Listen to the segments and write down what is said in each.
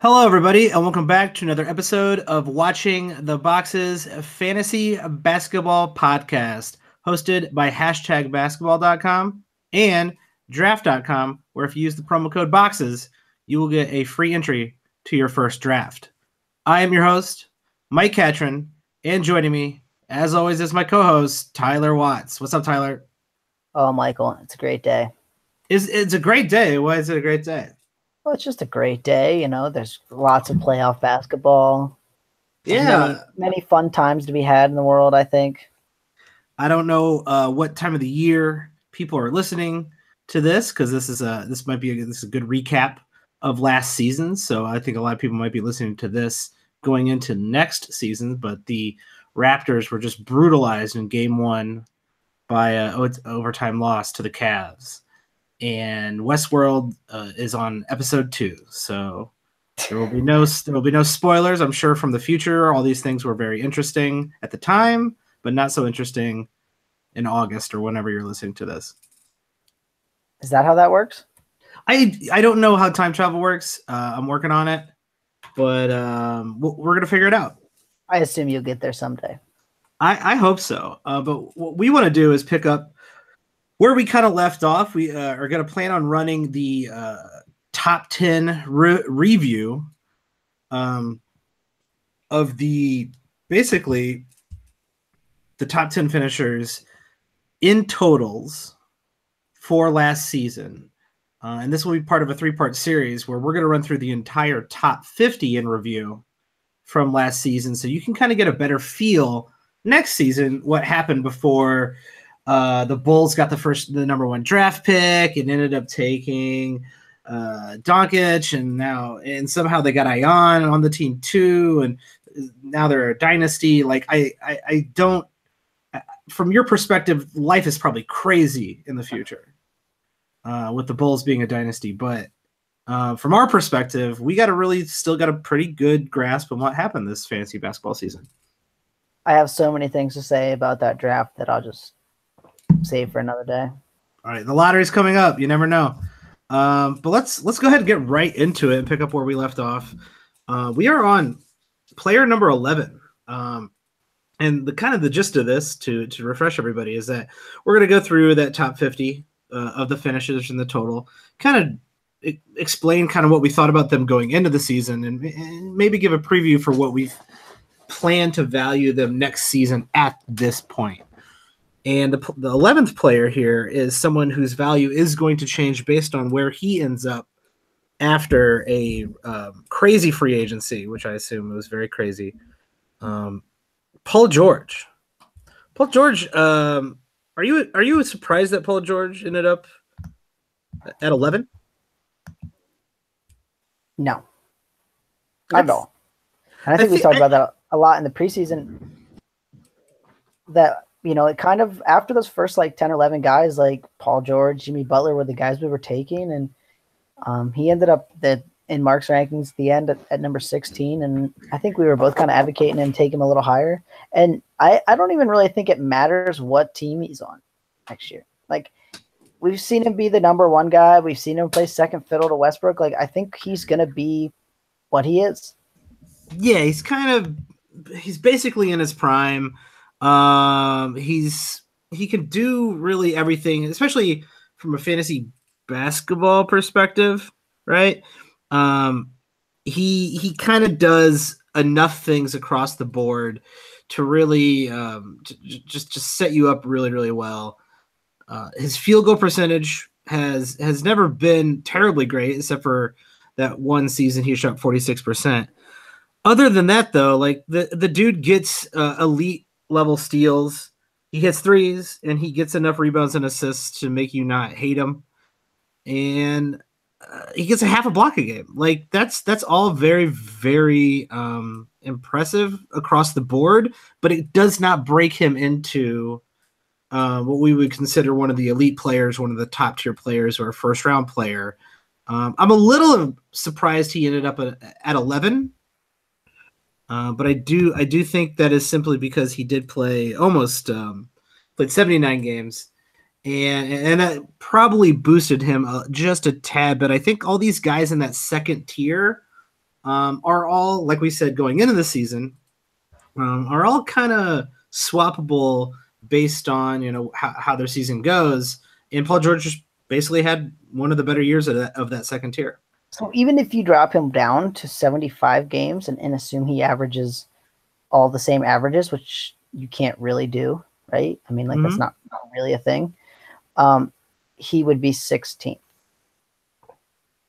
Hello, everybody, and welcome back to another episode of Watching the Boxes Fantasy Basketball Podcast, hosted by #basketball.com and draft.com, where if you use the promo code BOXES, you will get a free entry to your first draft. I am your host, Mike Catron, and joining me, as always, is my co-host, Tyler Watts. What's up, Tyler? Oh, Michael, it's a great day. It's a great day. Why is it a great day? Well, it's just a great day. You know, there's lots of playoff basketball. Yeah. Many fun times to be had in the world, I think. I don't know what time of the year people are listening to this, because this might be a good recap of last season. So I think a lot of people might be listening to this going into next season. But the Raptors were just brutalized in Game 1 by an overtime loss to the Cavs. And Westworld is on episode 2, so there will be no spoilers. I'm sure from the future. All these things were very interesting at the time, but not so interesting in August or whenever you're listening to this. Is that how that works? I don't know how time travel works. I'm working on it, but we're gonna figure it out. I assume you'll get there someday. I hope so. But what we want to do is pick up where we kind of left off. We are going to plan on running the top 10 review of basically the top 10 finishers in totals for last season. And this will be part of a 3-part series where we're going to run through the entire top 50 in review from last season. So you can kind of get a better feel next season what happened before the Bulls got the number 1 draft pick and ended up taking Doncic, and somehow they got Ion on the team too, and now they're a dynasty. Like I don't. From your perspective, life is probably crazy in the future with the Bulls being a dynasty, but from our perspective, we still got a pretty good grasp on what happened this fantasy basketball season. I have so many things to say about that draft that I'll just save for another day. All right, the lottery's coming up. You never know. But let's go ahead and get right into it and pick up where we left off. We are on player number 11. And the gist of this, to refresh everybody, is that we're going to go through that top 50 of the finishers in the total, kind of explain kind of what we thought about them going into the season, and maybe give a preview for what we plan to value them next season at this point. And the 11th player here is someone whose value is going to change based on where he ends up after a crazy free agency, which I assume was very crazy. Paul George. Paul George, are you surprised that Paul George ended up at 11? No. Not at all. And I think we talked about that a lot in the preseason. That, you know, it kind of, after those first 10 or 11 guys, like Paul George, Jimmy Butler were the guys we were taking. And he ended up in Mark's rankings at the end at number 16. And I think we were both kind of advocating him, take him a little higher. And I don't even really think it matters what team he's on next year. Like, we've seen him be the number 1 guy. We've seen him play second fiddle to Westbrook. Like, I think he's going to be what he is. Yeah, he's basically in his prime. He can do really everything, especially from a fantasy basketball perspective, right? He kind of does enough things across the board to really just set you up really, really well. His field goal percentage has never been terribly great, except for that one season he shot 46%. Other than that, though, like the dude gets elite level steals. He hits threes, and he gets enough rebounds and assists to make you not hate him. And he gets a half a block a game. Like that's all very, very impressive across the board, but it does not break him into what we would consider one of the elite players, one of the top tier players, or a first round player. I'm a little surprised he ended up at 11. But I do think that is simply because he did play played 79 games, and that probably boosted him just a tad. But I think all these guys in that second tier are all, like we said, going into the season, are all kind of swappable based on how their season goes. And Paul George just basically had one of the better years of that second tier. So even if you drop him down to 75 games and assume he averages all the same averages, which you can't really do, right? I mean, like that's not really a thing. He would be 16th.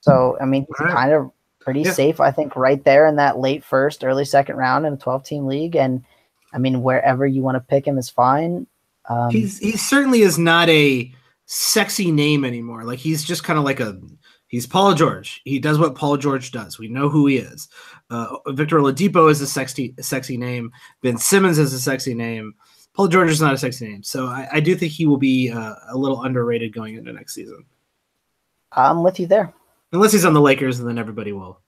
So, I mean, he's kind of pretty safe, I think, right there in that late first, early second round in a 12-team league. And, I mean, wherever you want to pick him is fine. He certainly is not a sexy name anymore. Like, he's just kind of like he's Paul George. He does what Paul George does. We know who he is. Victor Oladipo is a sexy name. Ben Simmons is a sexy name. Paul George is not a sexy name. So I do think he will be a little underrated going into next season. I'm with you there. Unless he's on the Lakers, and then everybody will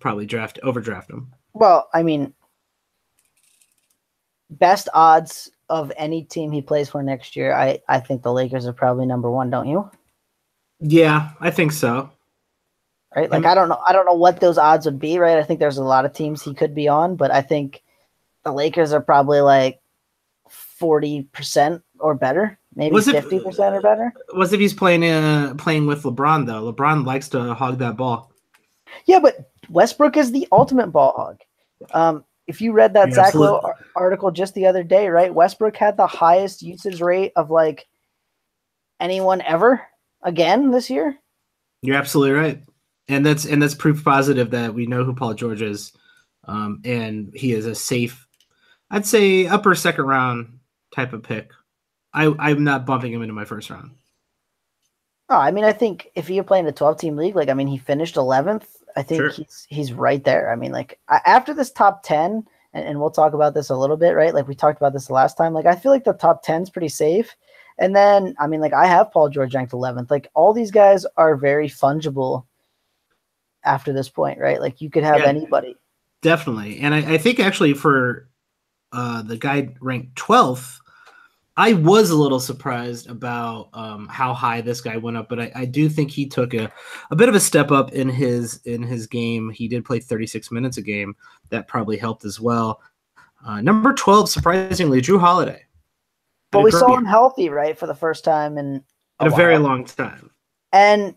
probably overdraft him. Well, I mean, best odds of any team he plays for next year, I think the Lakers are probably number one, don't you? Yeah, I think so. Right? Like, I don't know what those odds would be, right? I think there's a lot of teams he could be on, but I think the Lakers are probably like 40% or better. Maybe 50% or better. What if he's playing with LeBron, though? LeBron likes to hog that ball. Yeah, but Westbrook is the ultimate ball hog. If you read that Zach Lowe article just the other day, right? Westbrook had the highest usage rate of like anyone ever again this year. You're absolutely right. And that's proof positive that we know who Paul George is. And he is a safe, I'd say, upper second round type of pick. I'm not bumping him into my first round. Oh, I mean, I think if you're playing a 12-team league, like, I mean, he finished 11th. I think he's right there. I mean, like, after this top 10, and we'll talk about this a little bit, right? Like, we talked about this the last time. Like, I feel like the top 10 is pretty safe. And then, I mean, like, I have Paul George ranked 11th. Like, all these guys are very fungible after this point, right? Like, you could have anybody. Definitely. And I think actually for the guy ranked 12th, I was a little surprised about how high this guy went up, but I do think he took a bit of a step up in his game. He did play 36 minutes a game. That probably helped as well. Number 12, surprisingly, Jrue Holiday. But we saw him healthy, right, for the first time in a very long time. And,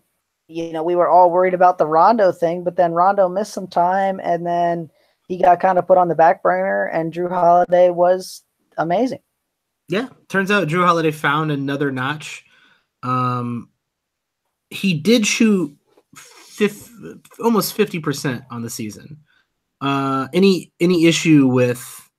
you know, we were all worried about the Rondo thing, but then Rondo missed some time, and then he got kind of put on the back burner, and Jrue Holiday was amazing. Yeah, turns out Jrue Holiday found another notch. He did shoot almost 50% on the season. Any issue with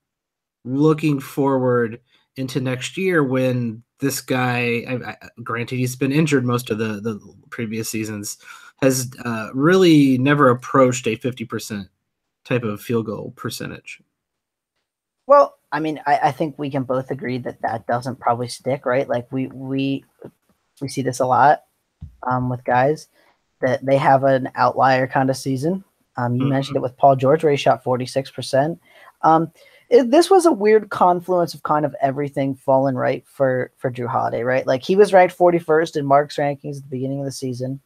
looking forward into next year when this guy, granted he's been injured most of the previous seasons, has really never approached a 50% type of field goal percentage? Well, I mean, I think we can both agree that doesn't probably stick, right? Like we see this a lot with guys that they have an outlier kind of season. You mentioned it with Paul George, where he shot 46%. This was a weird confluence of kind of everything falling right for Jrue Holiday, right? Like, he was ranked 41st in Mark's rankings at the beginning of the season.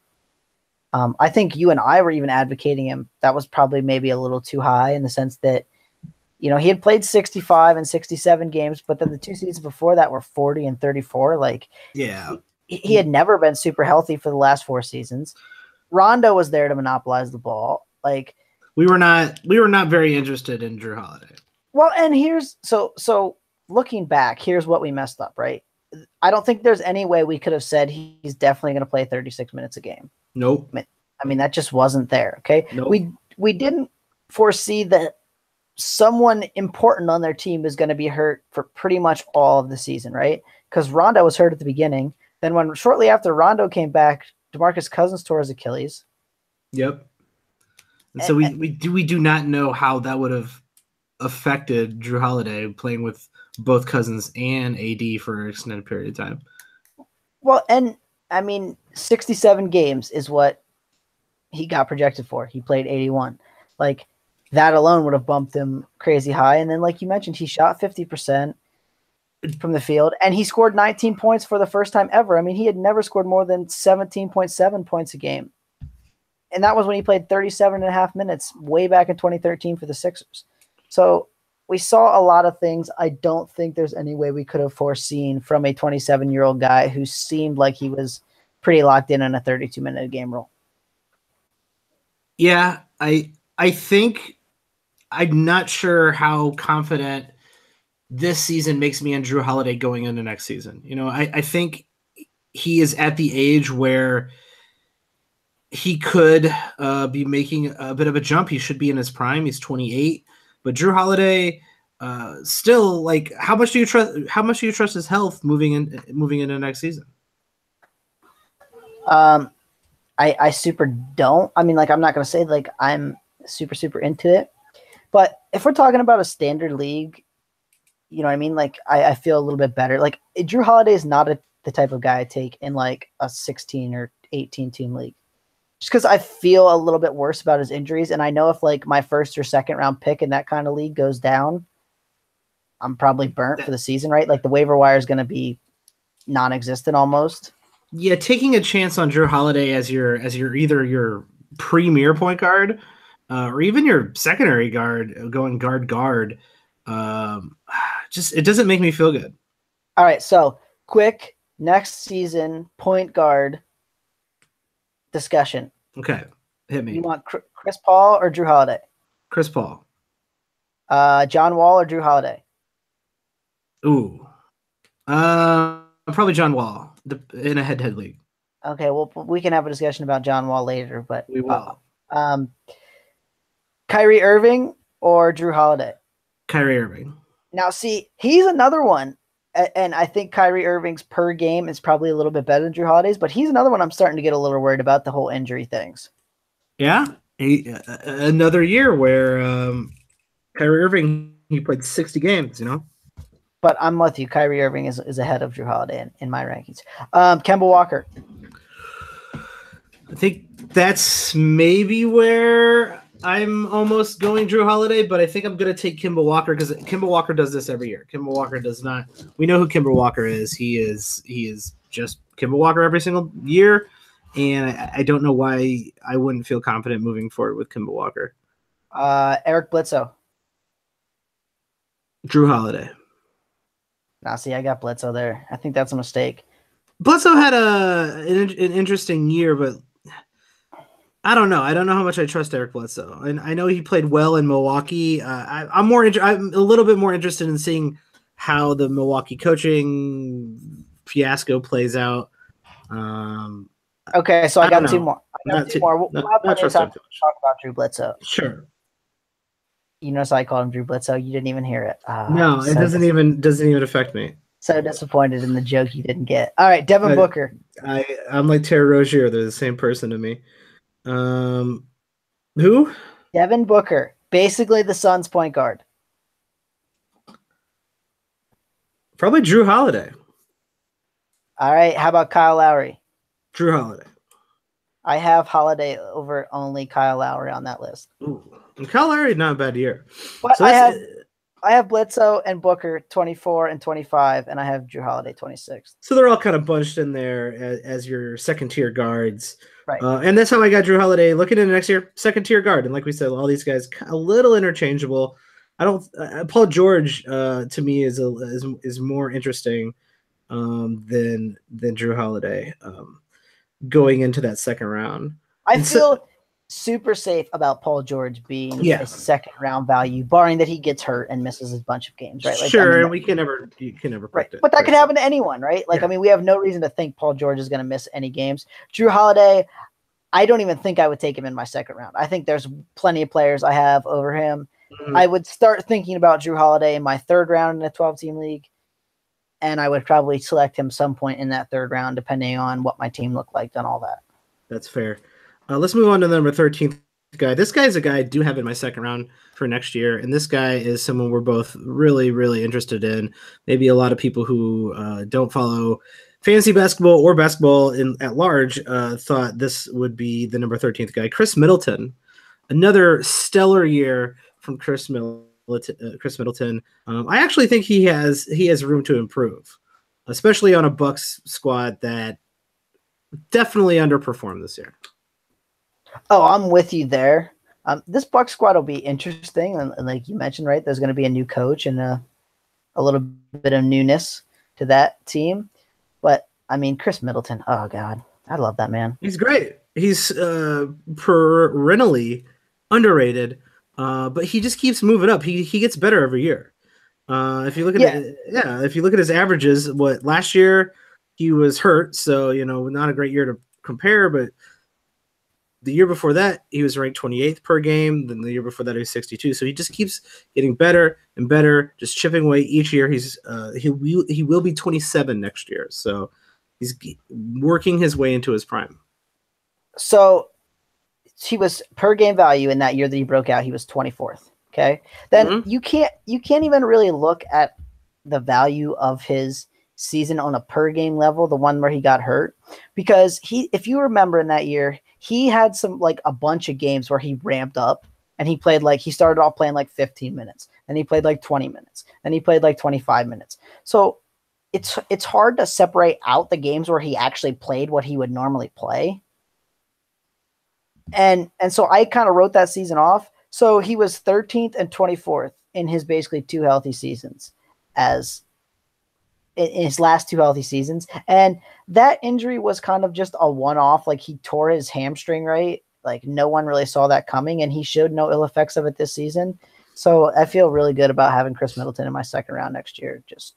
I think you and I were even advocating him. That was probably maybe a little too high in the sense that, you know, he had played 65 and 67 games, but then the 2 seasons before that were 40 and 34. Like, yeah, he had never been super healthy for the last 4 seasons. Rondo was there to monopolize the ball. Like, we were not very interested in Jrue Holiday. Well, and here's so looking back, here's what we messed up, right? I don't think there's any way we could have said he's definitely going to play 36 minutes a game. Nope. I mean, that just wasn't there. Okay. Nope. We didn't foresee that someone important on their team is going to be hurt for pretty much all of the season, right? Because Rondo was hurt at the beginning. Then when shortly after Rondo came back, DeMarcus Cousins tore his Achilles. Yep. And so we do not know how that would have affected Jrue Holiday playing with both Cousins and AD for an extended period of time. Well, and I mean, 67 games is what he got projected for. He played 81. Like, that alone would have bumped him crazy high. And then, like you mentioned, he shot 50% from the field, and he scored 19 points for the first time ever. I mean, he had never scored more than 17.7 points a game. and that was when he played 37 and a half minutes way back in 2013 for the Sixers. So we saw a lot of things. I don't think there's any way we could have foreseen from a 27-year-old guy who seemed like he was pretty locked in on a 32-minute a game role. Yeah, I think I'm not sure how confident this season makes me on Drew Holiday going into next season. You know, I think he is at the age where he could be making a bit of a jump. He should be in his prime. He's 28, but Drew Holiday still, like, how much do you trust? How much do you trust his health moving into next season? I super don't. I mean, like, I'm not going to say like I'm super into it, but if we're talking about a standard league, you know what I mean? Like, I feel a little bit better. Like, Drew Holiday is not the type of guy I take in like a 16 or 18 team league, just because I feel a little bit worse about his injuries. And I know if like my first or second round pick in that kind of league goes down, I'm probably burnt for the season, right? Like, the waiver wire is going to be non-existent almost. Yeah, taking a chance on Drew Holiday as your either your premier point guard or even your secondary guard, going guard. Just, it doesn't make me feel good. All right, so quick next season point guard discussion. Okay, hit me. You want Chris Paul or Drew Holiday? Chris Paul. John Wall or Drew Holiday? Ooh. Probably John Wall in a head-to-head league. Okay, well, we can have a discussion about John Wall later, but we will. Kyrie Irving or Drew Holiday? Kyrie Irving. Now, see, he's another one, and I think Kyrie Irving's per game is probably a little bit better than Drew Holiday's, but he's another one I'm starting to get a little worried about the whole injury things. Yeah, another year where Kyrie Irving, he played 60 games, you know? But I'm with you. Kyrie Irving is ahead of Drew Holiday in my rankings. Kemba Walker. I think that's maybe where I'm almost going Drew Holiday, but I think I'm going to take Kemba Walker because Kemba Walker does this every year. Kemba Walker does not. We know who Kemba Walker is. He is just Kemba Walker every single year, and I don't know why I wouldn't feel confident moving forward with Kemba Walker. Eric Bledsoe. Drew Holiday. Now, see, I got Bledsoe there. I think that's a mistake. Bledsoe had an interesting year, but I don't know. I don't know how much I trust Eric Bledsoe. And I know he played well in Milwaukee. I'm a little bit more interested in seeing how the Milwaukee coaching fiasco plays out. Okay, so I got two more. We'll have plenty of time to talk about Drew Bledsoe. Sure. You notice I called him Drew Bledsoe. You didn't even hear it. No, it doesn't even affect me. So disappointed in the joke you didn't get. All right, Devin Booker. I'm like Terry Rozier. They're the same person to me. Who? Devin Booker, basically the Suns' point guard. Probably Drew Holiday. All right, how about Kyle Lowry? Drew Holiday. I have Holiday over only Kyle Lowry on that list. Ooh. And Kyle Lowry, not a bad year. But so I have Bledsoe and Booker 24 and 25, and I have Drew Holiday 26. So they're all kind of bunched in there as your second-tier guards. Right. And that's how I got Drew Holiday looking into next year, second-tier guard. And like we said, all these guys a little interchangeable. I don't. Paul George to me is more interesting than Drew Holiday going into that second round. I feel super safe about Paul George being a second round value, barring that he gets hurt and misses a bunch of games, right? Like, sure, I mean, you can never predict it. But that could happen to anyone, right? Like, I mean, we have no reason to think Paul George is going to miss any games. Drew Holiday, I don't even think I would take him in my second round. I think there's plenty of players I have over him. Mm-hmm. I would start thinking about Drew Holiday in my third round in a 12-team league, and I would probably select him some point in that third round, depending on what my team looked like and all that. That's fair. Let's move on to the number 13th guy. This guy is a guy I do have in my second round for next year, and this guy is someone we're both really, really interested in. Maybe a lot of people who don't follow fantasy basketball or basketball at large thought this would be the number 13th guy, Chris Middleton. Another stellar year from Chris Middleton. I actually think he has room to improve, especially on a Bucks squad that definitely underperformed this year. Oh, I'm with you there. This Buck squad will be interesting, and like you mentioned, right? There's going to be a new coach and a little bit of newness to that team. But I mean, Chris Middleton. Oh God, I love that man. He's great. He's perennially underrated, but he just keeps moving up. He gets better every year. If you look at Yeah, it, yeah, if you look at his averages, what last year he was hurt, so not a great year to compare. But the year before that, he was ranked 28th per game. Then the year before that, he was 62. So he just keeps getting better and better, just chipping away each year. He will be 27 next year. So he's working his way into his prime. so he was per game value in that year that he broke out. He was 24th. Okay, then Mm-hmm. you can't even really look at the value of his season on a per game level, the one where he got hurt, because if you remember in that year, he had some like a bunch of games where he ramped up and he started off playing like 15 minutes, and he played like 20 minutes, and he played like 25 minutes. So it's hard to separate out the games where he actually played what he would normally play. And so I kind of wrote that season off. So he was 13th and 24th in his basically two healthy seasons, as in his last two healthy seasons. And that injury was kind of just a one-off. Like he tore his hamstring, right? Like no one really saw that coming, and he showed no ill effects of it this season. So I feel really good about having Chris Middleton in my second round next year. Just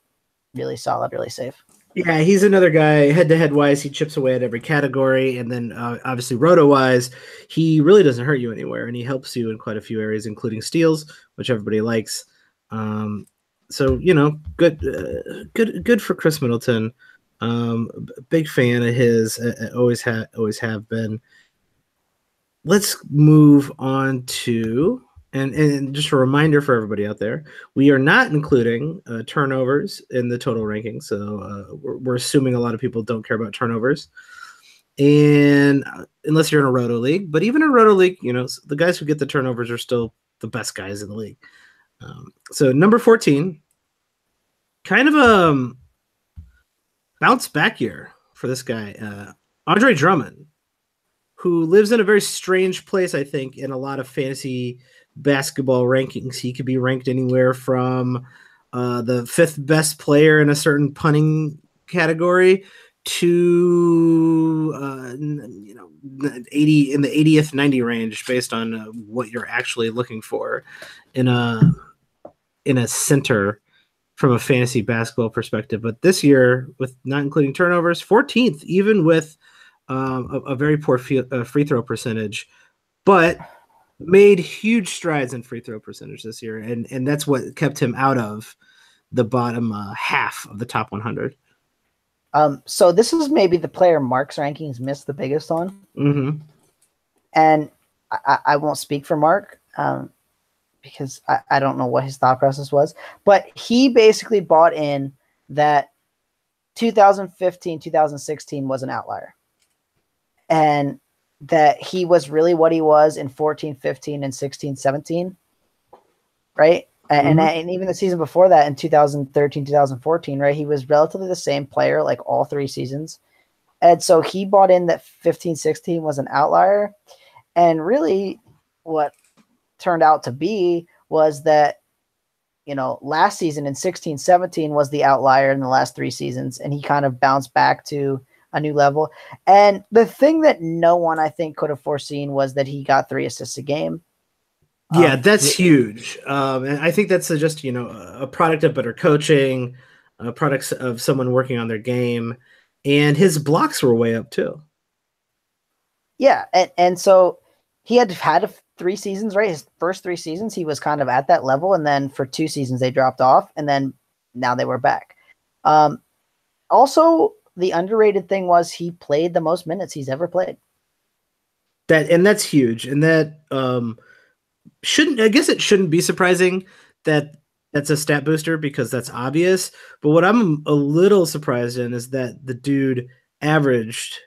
really solid, really safe. Yeah, he's another guy head-to-head wise. He chips away at every category, and then obviously roto-wise, he really doesn't hurt you anywhere, and he helps you in quite a few areas, including steals, which everybody likes. So good for Chris Middleton. Big fan of his. Always have been. Let's move on to and just a reminder for everybody out there, we are not including turnovers in the total ranking. So we're assuming a lot of people don't care about turnovers, and unless you're in a roto league. But even in a roto league, the guys who get the turnovers are still the best guys in the league. So number 14, kind of a bounce back year for this guy, Andre Drummond, who lives in a very strange place, I think, in a lot of fantasy basketball rankings. He could be ranked anywhere from the fifth best player in a certain punting category to 80 in the 80th 90 range, based on what you're actually looking for in a center from a fantasy basketball perspective. But this year, with not including turnovers, 14th, even with a very poor free throw percentage, but made huge strides in free throw percentage this year, and that's what kept him out of the bottom half of the top 100. So this is maybe the player Mark's rankings missed the biggest on, and I won't speak for Mark because I don't know what his thought process was, but he basically bought in that 2015, 2016 was an outlier, and that he was really what he was in 14, 15, and 16, 17, right? And even the season before that in 2013, 2014, right? He was relatively the same player like all three seasons. And so he bought in that 15, 16 was an outlier. And really what turned out to be was that, last season in 16, 17 was the outlier in the last three seasons. And he kind of bounced back to a new level. And the thing that no one, I think, could have foreseen was that he got 3 assists a game. Yeah, that's huge. And I think that's just, a product of better coaching, products of someone working on their game, and his blocks were way up too. Yeah. And so he had 3 seasons, right? His first 3 seasons, he was kind of at that level. And then for 2 seasons, they dropped off. And then now they were back. Also, the underrated thing was he played the most minutes he's ever played. That's huge. And that it shouldn't be surprising that that's a stat booster, because that's obvious. But what I'm a little surprised in is that the dude averaged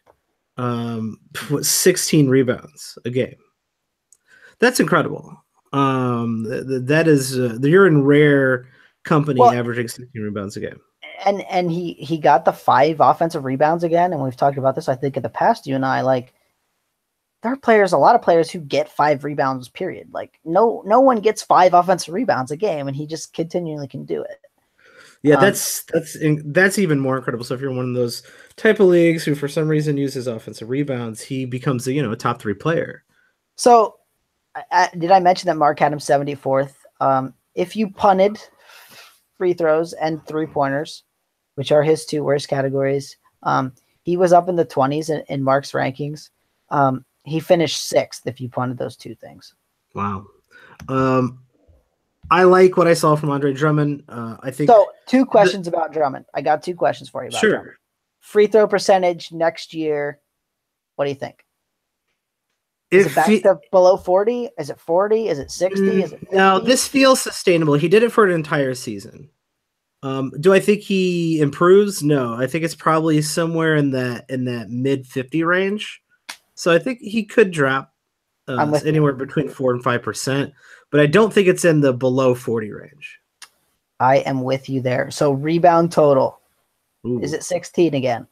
16 rebounds a game. That's incredible. That is you're in rare company, averaging 16 rebounds a game. And he got the 5 offensive rebounds again. And we've talked about this, I think, in the past, you and I, like, there are players, a lot of players who get 5 rebounds, period. Like no one gets 5 offensive rebounds a game, and he just continually can do it. Yeah, that's even more incredible. So if you're in one of those type of leagues who for some reason uses offensive rebounds, he becomes a top 3 player. So did I mention that Mark had him 74th? If you punted free throws and 3-pointers, which are his 2 worst categories, he was up in the 20s in Mark's rankings. He finished 6th if you punted those 2 things. Wow. I like what I saw from Andre Drummond. I think so. 2 questions about Drummond. I got 2 questions for you about Drummond. Free throw percentage next year. What do you think? Is it back to below 40? Is it 40? Is it 60? Is it 50? No, this feels sustainable. He did it for an entire season. Do I think he improves? No, I think it's probably somewhere in that mid 50 range. So I think he could drop anywhere between 4 and 5%, but I don't think it's in the below 40 range. I am with you there. So rebound total. Ooh. Is it 16 again?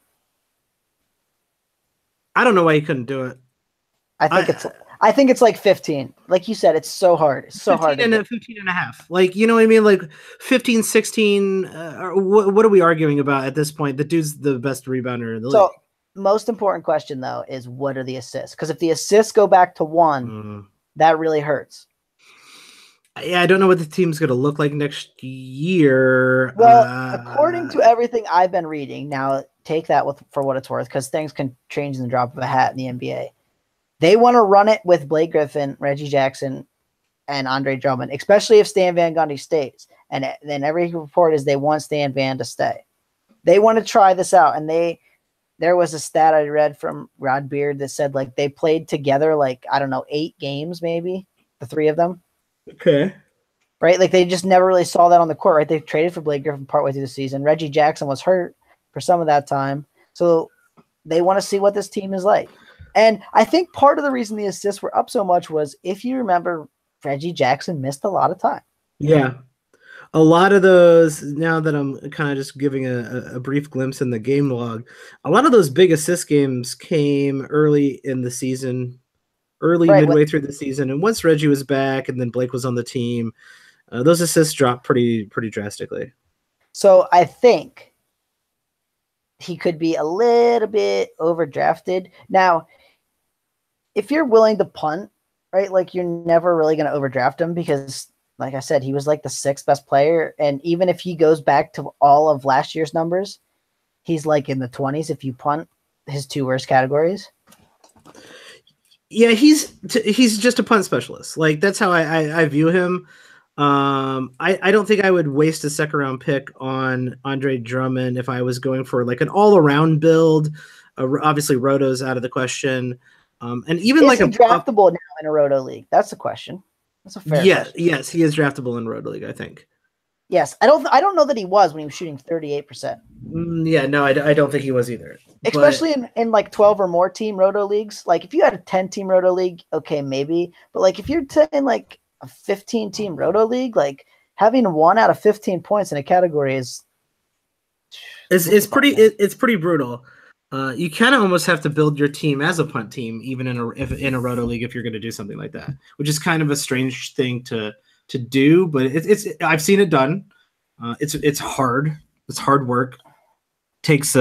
I don't know why he couldn't do it. I think it's like 15. Like you said, it's so hard. It's so hard. 15 and a half. Like, you know what I mean? Like 15, 16. What are we arguing about at this point? The dude's the best rebounder in the league. Most important question, though, is what are the assists? Because if the assists go back to 1, that really hurts. Yeah, I don't know what the team's going to look like next year. Well, according to everything I've been reading, now take that for what it's worth, because things can change in the drop of a hat in the NBA. They want to run it with Blake Griffin, Reggie Jackson, and Andre Drummond, especially if Stan Van Gundy stays. And then every report is they want Stan Van to stay. They want to try this out, and there was a stat I read from Rod Beard that said like they played together like, I don't know, 8 games maybe, the 3 of them. Okay. Right? Like they just never really saw that on the court, right? They traded for Blake Griffin partway through the season. Reggie Jackson was hurt for some of that time. So they want to see what this team is like. And I think part of the reason the assists were up so much was, if you remember, Reggie Jackson missed a lot of time. Yeah. A lot of those, now that I'm kind of just giving a brief glimpse in the game log, a lot of those big assist games came early in the season, midway through the season. And once Reggie was back and then Blake was on the team, those assists dropped pretty drastically. So I think he could be a little bit overdrafted. Now, if you're willing to punt, right, like you're never really going to overdraft him because, like I said, he was like the 6th best player. And even if he goes back to all of last year's numbers, he's like in the 20s if you punt his 2 worst categories. Yeah, he's just a punt specialist. Like, that's how I view him. I don't think I would waste a 2nd-round pick on Andre Drummond if I was going for like an all-around build. Obviously, Roto's out of the question. And even is like he draftable now in a Roto league? That's the question. That's a fair question. Yes, he is draftable in Roto league, I think. Yes, I don't know that he was when he was shooting 38%. Yeah, no, I don't think he was either. Especially in like 12 or more team Roto leagues. Like if you had a 10-team Roto league, okay, maybe. But like if you're in like a 15-team Roto league, like having 1 out of 15 points in a category is pretty brutal. You kind of almost have to build your team as a punt team, even in a Roto league, if you're going to do something like that, which is kind of a strange thing to do, but it's I've seen it done. It's hard. It's hard work. Takes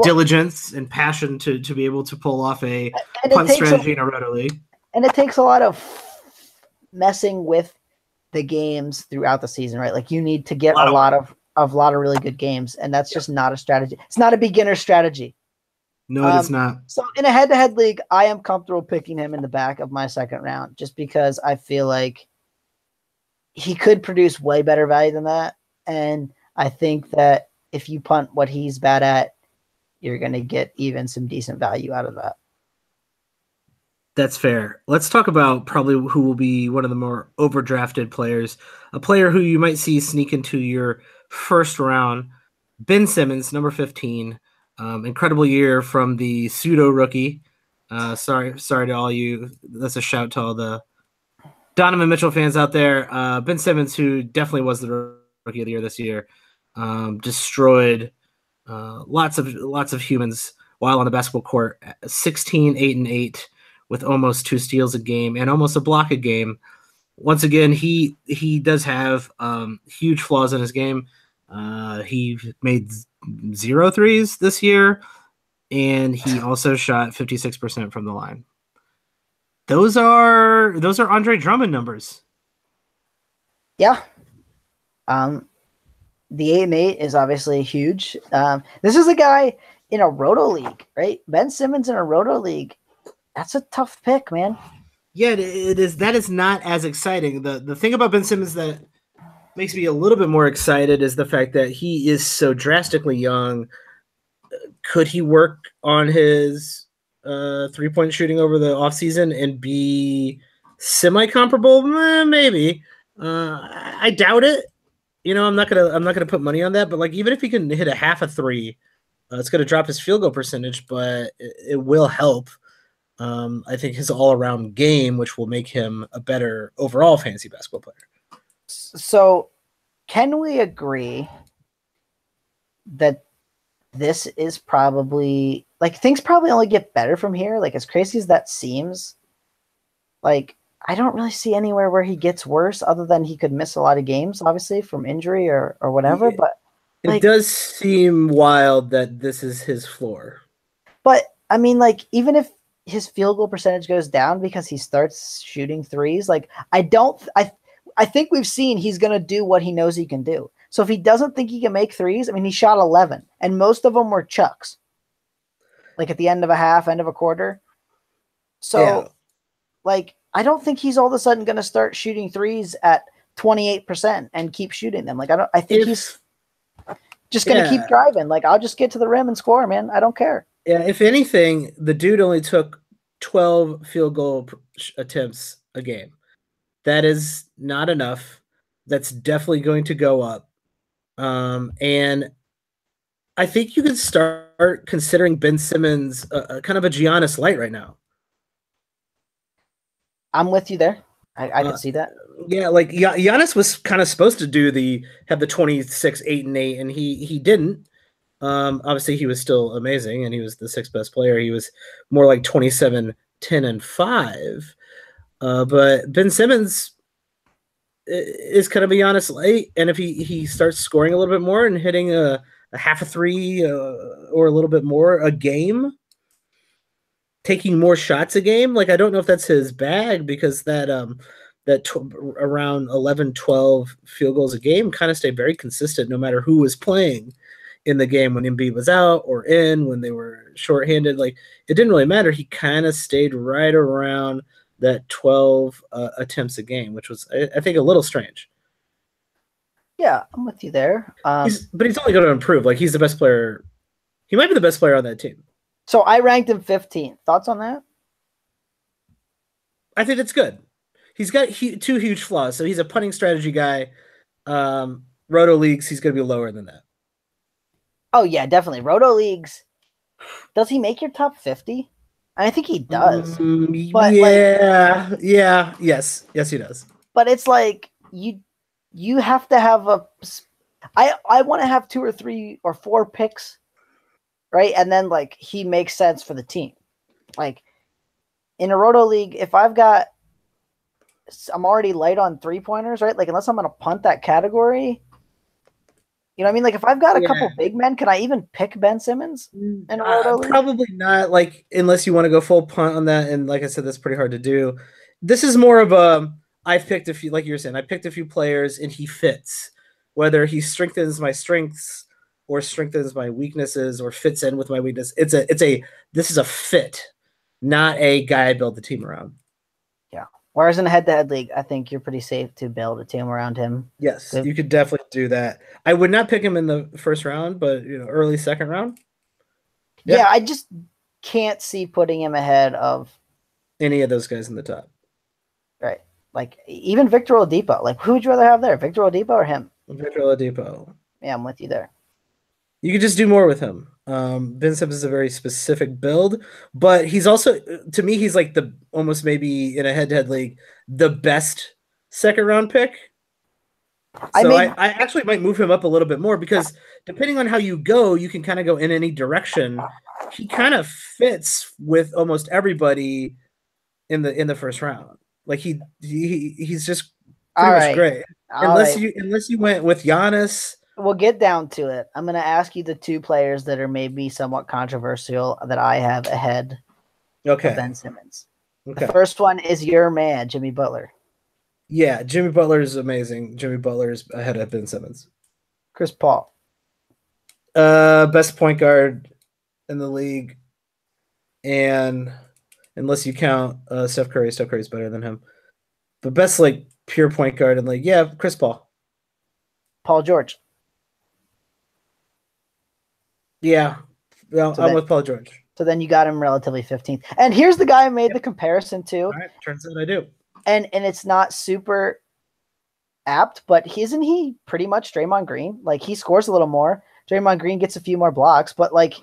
diligence and passion to be able to pull off a punt strategy in a Roto league. And it takes a lot of messing with the games throughout the season, right? Like you need to get a lot of really good games, and that's just not a strategy. It's not a beginner strategy. No, it's not. So in a head-to-head league, I am comfortable picking him in the back of my 2nd round just because I feel like he could produce way better value than that. And I think that if you punt what he's bad at, you're going to get even some decent value out of that. That's fair. Let's talk about probably who will be one of the more overdrafted players, a player who you might see sneak into your 1st round, Ben Simmons, number 15. Incredible year from the pseudo rookie. Sorry to all you. That's a shout to all the Donovan Mitchell fans out there. Ben Simmons, who definitely was the rookie of the year this year, destroyed lots of humans while on the basketball court. 16, 8, and 8 with almost 2 steals a game and almost a block a game. Once again, he does have huge flaws in his game. He made 0 threes this year, and he also shot 56% from the line. Those are Andre Drummond numbers. Yeah. The 8-8 is obviously huge. This is a guy in a roto league, right? Ben Simmons in a roto league. That's a tough pick, man. Yeah, it is. That is not as exciting. The thing about Ben Simmons that makes me a little bit more excited is the fact that he is so drastically young. Could he work on his 3-point shooting over the offseason and be semi-comparable? Maybe. I doubt it. I'm not gonna put money on that. But like, even if he can hit a half a three, it's gonna drop his field goal percentage, but it will help. I think his all-around game, which will make him a better overall fantasy basketball player. So, can we agree that this is probably like things probably only get better from here? Like, as crazy as that seems, like I don't really see anywhere where he gets worse, other than he could miss a lot of games, obviously from injury or whatever. Yeah, but it does seem wild that this is his floor. But I mean, like, even if his field goal percentage goes down because he starts shooting threes, like I think we've seen he's going to do what he knows he can do. So if he doesn't think he can make threes, I mean, he shot 11 and most of them were chucks, like at the end of a half, end of a quarter. So like, I don't think he's all of a sudden going to start shooting threes at 28% and keep shooting them. Like, I think he's just going to keep driving. Like, I'll just get to the rim and score, man. I don't care. Yeah, if anything, the dude only took 12 field goal attempts a game. That is not enough. That's definitely going to go up. And I think you could start considering Ben Simmons kind of a Giannis light right now. I'm with you there. I can see that. Yeah, like Giannis was kind of supposed to have the 26, 8, and 8, and he didn't. Obviously, he was still amazing, and he was the 6th best player. He was more like 27, 10, and 5. But Ben Simmons is kind of a Giannis light, and if he starts scoring a little bit more and hitting a half a three or a little bit more a game, taking more shots a game, like I don't know if that's his bag, because that around 11, 12 field goals a game kind of stayed very consistent no matter who was playing in the game, when Embiid was out or in, when they were shorthanded. Like, it didn't really matter. He kind of stayed right around that 12 attempts a game, which was, I think, a little strange. Yeah, I'm with you there. But he's only going to improve. Like, he's the best player. He might be the best player on that team. So I ranked him 15th. Thoughts on that? I think it's good. He's got 2 huge flaws. So he's a punting strategy guy. Roto leagues, he's going to be lower than that. Oh, yeah, definitely. Roto leagues. Does he make your top 50? I think he does. But yes, he does. But it's like you have to have I want to have 2 or 3 or 4 picks, right? And then like he makes sense for the team. Like in a Roto league, if I'm already light on 3-pointers, right? Like, unless I'm going to punt that category. You know what I mean? Like, if I've got a couple big men, can I even pick Ben Simmons in a Roto league? Probably not, like, unless you want to go full punt on that. And like I said, that's pretty hard to do. This is more of I've picked a few, like you were saying, I picked a few players and he fits. Whether he strengthens my strengths or strengthens my weaknesses or fits in with my weakness. This is a fit, not a guy I build the team around. Yeah. Whereas in a head-to-head league, I think you're pretty safe to build a team around him. Yes, you could definitely do that. I would not pick him in the first round, but early second round. Yeah, I just can't see putting him ahead of any of those guys in the top. Right. Like, even Victor Oladipo. Like, who would you rather have there, Victor Oladipo or him? Victor Oladipo. Yeah, I'm with you there. You could just do more with him. Ben Simmons is a very specific build, but he's also, to me, he's like almost maybe in a head-to-head league, the best second-round pick. So I actually might move him up a little bit more, because depending on how you go, you can kind of go in any direction. He kind of fits with almost everybody in the first round. Like he's just All pretty much right. great. All right. Unless you went with Giannis. We'll get down to it. I'm going to ask you the two players that are maybe somewhat controversial that I have ahead of Okay. Ben Simmons. The Okay. first one is your man, Jimmy Butler. Yeah, Jimmy Butler is amazing. Jimmy Butler is ahead of Ben Simmons. Chris Paul. Best point guard in the league, and unless you count Steph Curry's better than him. But best like pure point guard and like yeah, Chris Paul. Paul George. Yeah, well, So I'm then, with Paul George. so then you got him relatively 15th. And here's the guy I made Yep. the comparison to. All right, turns out I do. And it's not super apt, but isn't he pretty much Draymond Green? Like he scores a little more. Draymond Green gets a few more blocks, but like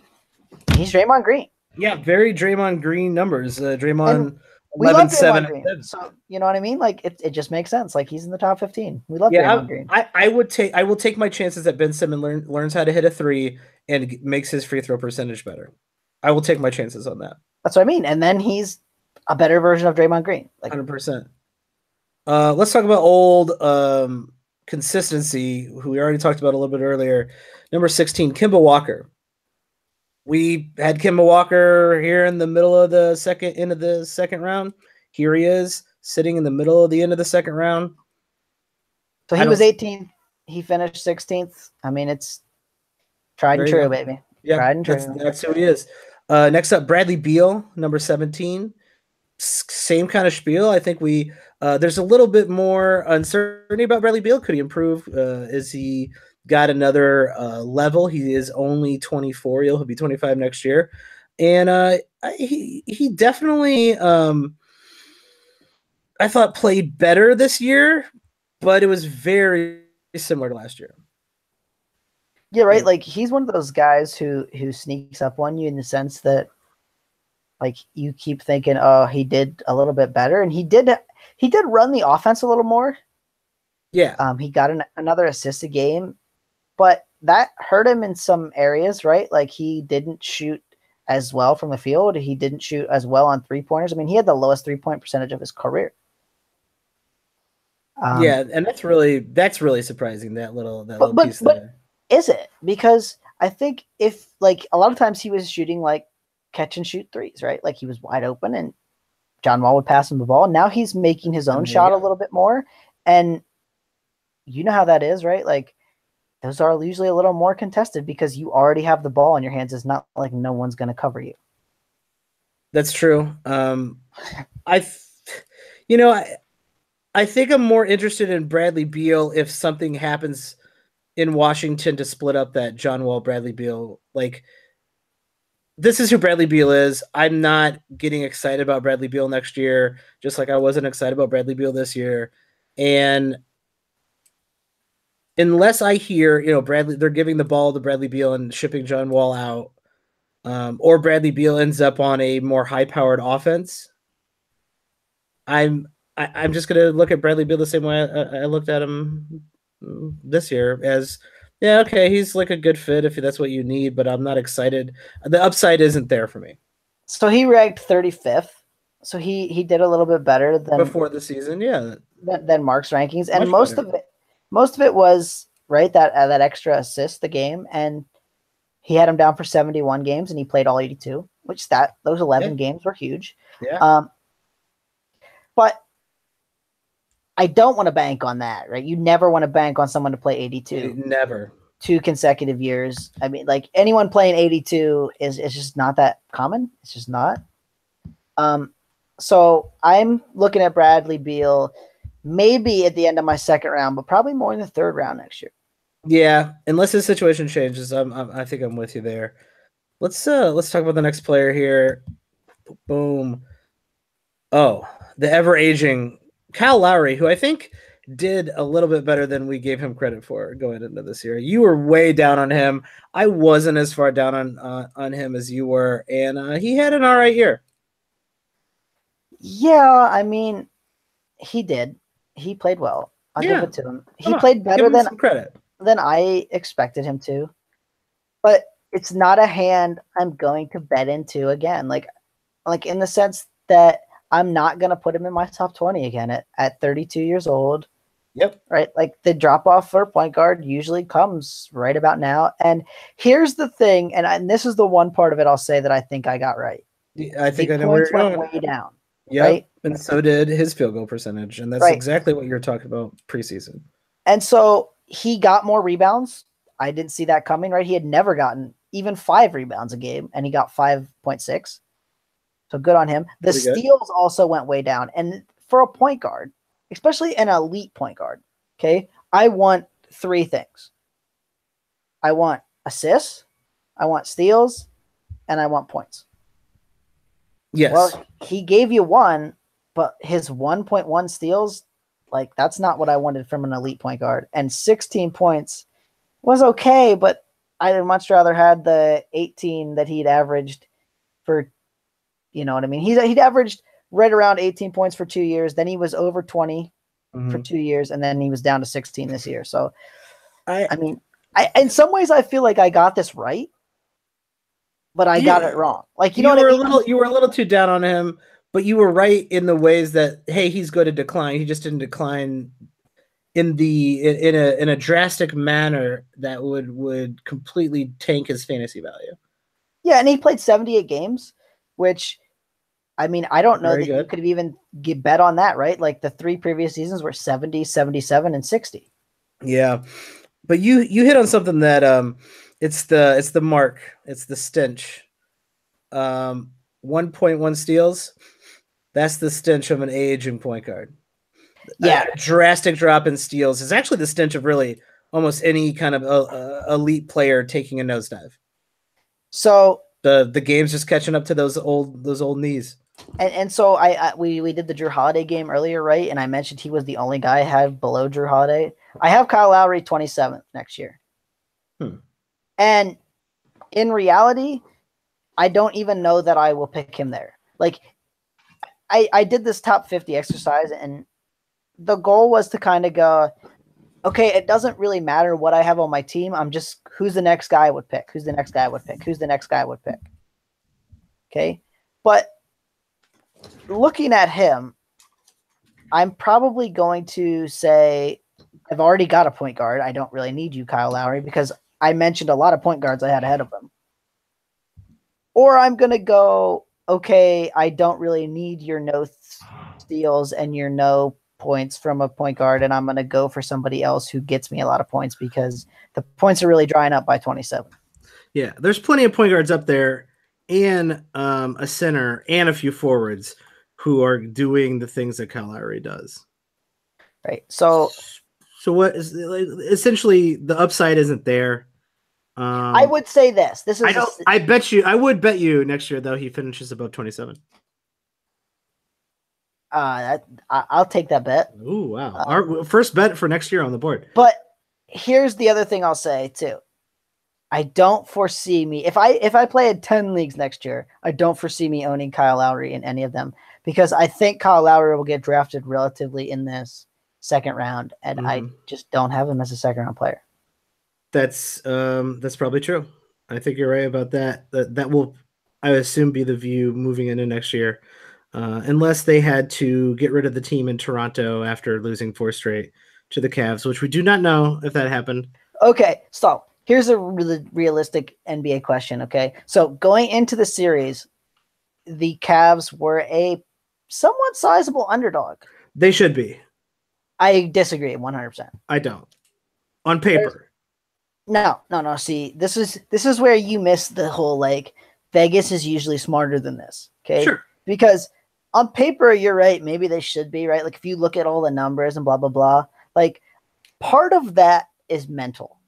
he's Draymond Green. Yeah, very Draymond Green numbers. And Draymond we love 11, Draymond 7, Green. 7. So you know what I mean? Like it just makes sense. Like he's in the top 15. We love Yeah, Draymond Green. I will take my chances that Ben Simmons learns how to hit a three and makes his free throw percentage better. I will take my chances on that. That's what I mean. And then he's a better version of Draymond Green. Like 100%. Let's talk about old consistency, who we already talked about a little bit earlier. Number 16, Kemba Walker. We had Kemba Walker here in the middle of the end of the second round. Here he is, sitting in the middle of the end of the second round. so he was 18th. He finished 16th. I mean, it's tried and true, baby. Yeah, tried and true. That's who he is. Next up, Bradley Beal, number 17. Same kind of spiel. I think there's a little bit more uncertainty about Bradley Beal. Could he improve? Is he got another level? He is only 24. He'll be 25 next year, and he definitely I thought played better this year, but it was very similar to last year. Yeah, right. Like he's one of those guys who sneaks up on you in the sense that like you keep thinking, oh, he did a little bit better, and he did run the offense a little more. Yeah. He got another assist a game, but that hurt him in some areas, right? Like he didn't shoot as well from the field. He didn't shoot as well on 3-pointers. I mean, he had the lowest 3-point percentage of his career. Yeah, and that's really surprising, that little piece there. But is it? Because I think if like a lot of times he was shooting like catch and shoot threes, right? Like he was wide open and John Wall would pass him the ball. Now he's making his own shot a little bit more. And you know how that is, right? Like those are usually a little more contested because you already have the ball in your hands. It's not like no one's going to cover you. That's true. I think I'm more interested in Bradley Beal if something happens in Washington to split up that John Wall, Bradley Beal. Like, this is who Bradley Beal is. I'm not getting excited about Bradley Beal next year, just like I wasn't excited about Bradley Beal this year. And unless I hear, they're giving the ball to Bradley Beal and shipping John Wall out, or Bradley Beal ends up on a more high-powered offense, I'm just going to look at Bradley Beal the same way I looked at him this year as, yeah, okay, he's like a good fit if that's what you need, but I'm not excited. The upside isn't there for me. So he ranked 35th. So he did a little bit better than before the season, yeah. Than Mark's rankings, and Much most of it was right that extra assist the game, and he had him down for 71 games, and he played all 82, which those 11 games were huge. Yeah. But I don't want to bank on that, right? You never want to bank on someone to play 82. Never. 2 consecutive years. I mean, like anyone playing 82 is just not that common. It's just not. So I'm looking at Bradley Beal maybe at the end of my second round, but probably more in the third round next year. Yeah, unless his situation changes, I think I'm with you there. Let's talk about the next player here. Boom. Oh, the ever-aging Kyle Lowry, who I think did a little bit better than we gave him credit for going into this year. You were way down on him. I wasn't as far down on him as you were, and he had an all right year. Yeah, I mean, he did. He played well. I'll give it to him. He played better than I expected him to. But it's not a hand I'm going to bet into again. Like in the sense that I'm not going to put him in my top 20 again at 32 years old. Yep. Right. Like the drop off for point guard usually comes right about now. And here's the thing. And this is the one part of it I'll say that I think I got right. I think The I know where points you're went going. way down. Yep. Right. And so did his field goal percentage. And that's right. exactly what you're talking about preseason. And so he got more rebounds. I didn't see that coming, right? He had never gotten even 5 rebounds a game, and he got 5.6. So good on him. The steals also went way down. And for a point guard, especially an elite point guard, okay, I want 3 things. I want assists, I want steals, and I want points. Yes. Well, he gave you 1, but his 1.1 steals, like, that's not what I wanted from an elite point guard. And 16 points was okay, but I'd much rather had the 18 that he'd averaged for, you know what I mean? He'd averaged right around 18 points for 2 years. Then he was over 20 for 2 years, and then he was down to 16 this year. So, I mean, in some ways, I feel like I got this right, but I got it wrong. Like, you know what I mean? You were a little too down on him, but you were right in the ways that, hey, he's going to decline. He just didn't decline in a drastic manner that would completely tank his fantasy value. Yeah, and he played 78 games, which, I mean, I don't know that you could even bet on that, right? Like the 3 previous seasons were 70, 77, and 60. Yeah, but you hit on something that it's the mark, it's the stench. 1.1 steals, that's the stench of an aging point guard. Yeah, a drastic drop in steals is actually the stench of really almost any kind of elite player taking a nosedive. So the game's just catching up to those old knees. And so we did the Drew Holiday game earlier, right? And I mentioned he was the only guy I had below Drew Holiday. I have Kyle Lowry 27th next year. And in reality, I don't even know that I will pick him there. Like, I did this top 50 exercise, and the goal was to kind of go, okay, it doesn't really matter what I have on my team. I'm just, who's the next guy I would pick? Who's the next guy I would pick? Who's the next guy I would pick? Okay. But looking at him, I'm probably going to say I've already got a point guard. I don't really need you, Kyle Lowry, because I mentioned a lot of point guards I had ahead of him. Or I'm going to go, okay, I don't really need your no steals and your no points from a point guard, and I'm going to go for somebody else who gets me a lot of points because the points are really drying up by 27. Yeah, there's plenty of point guards up there and a center and a few forwards who are doing the things that Kyle Lowry does. Right. So what is essentially the upside isn't there. I would say this. This is. I would bet you next year though he finishes above 27. I'll take that bet. Ooh, wow! Our first bet for next year on the board. But here's the other thing I'll say too. I don't foresee me if I play in 10 leagues next year. I don't foresee me owning Kyle Lowry in any of them because I think Kyle Lowry will get drafted relatively in this second round, and I just don't have him as a second round player. That's probably true. I think you're right about that. That will, I assume, be the view moving into next year, unless they had to get rid of the team in Toronto after losing 4 straight to the Cavs, which we do not know if that happened. Okay, so here's a really realistic NBA question. Okay, so going into the series, the Cavs were a somewhat sizable underdog. They should be. I disagree 100%. I don't. On paper. No. See, this is where you miss the whole, like, Vegas is usually smarter than this. Okay. Sure. Because on paper, you're right. Maybe they should be, right? Like, if you look at all the numbers and blah, blah, blah, like, part of that is mental.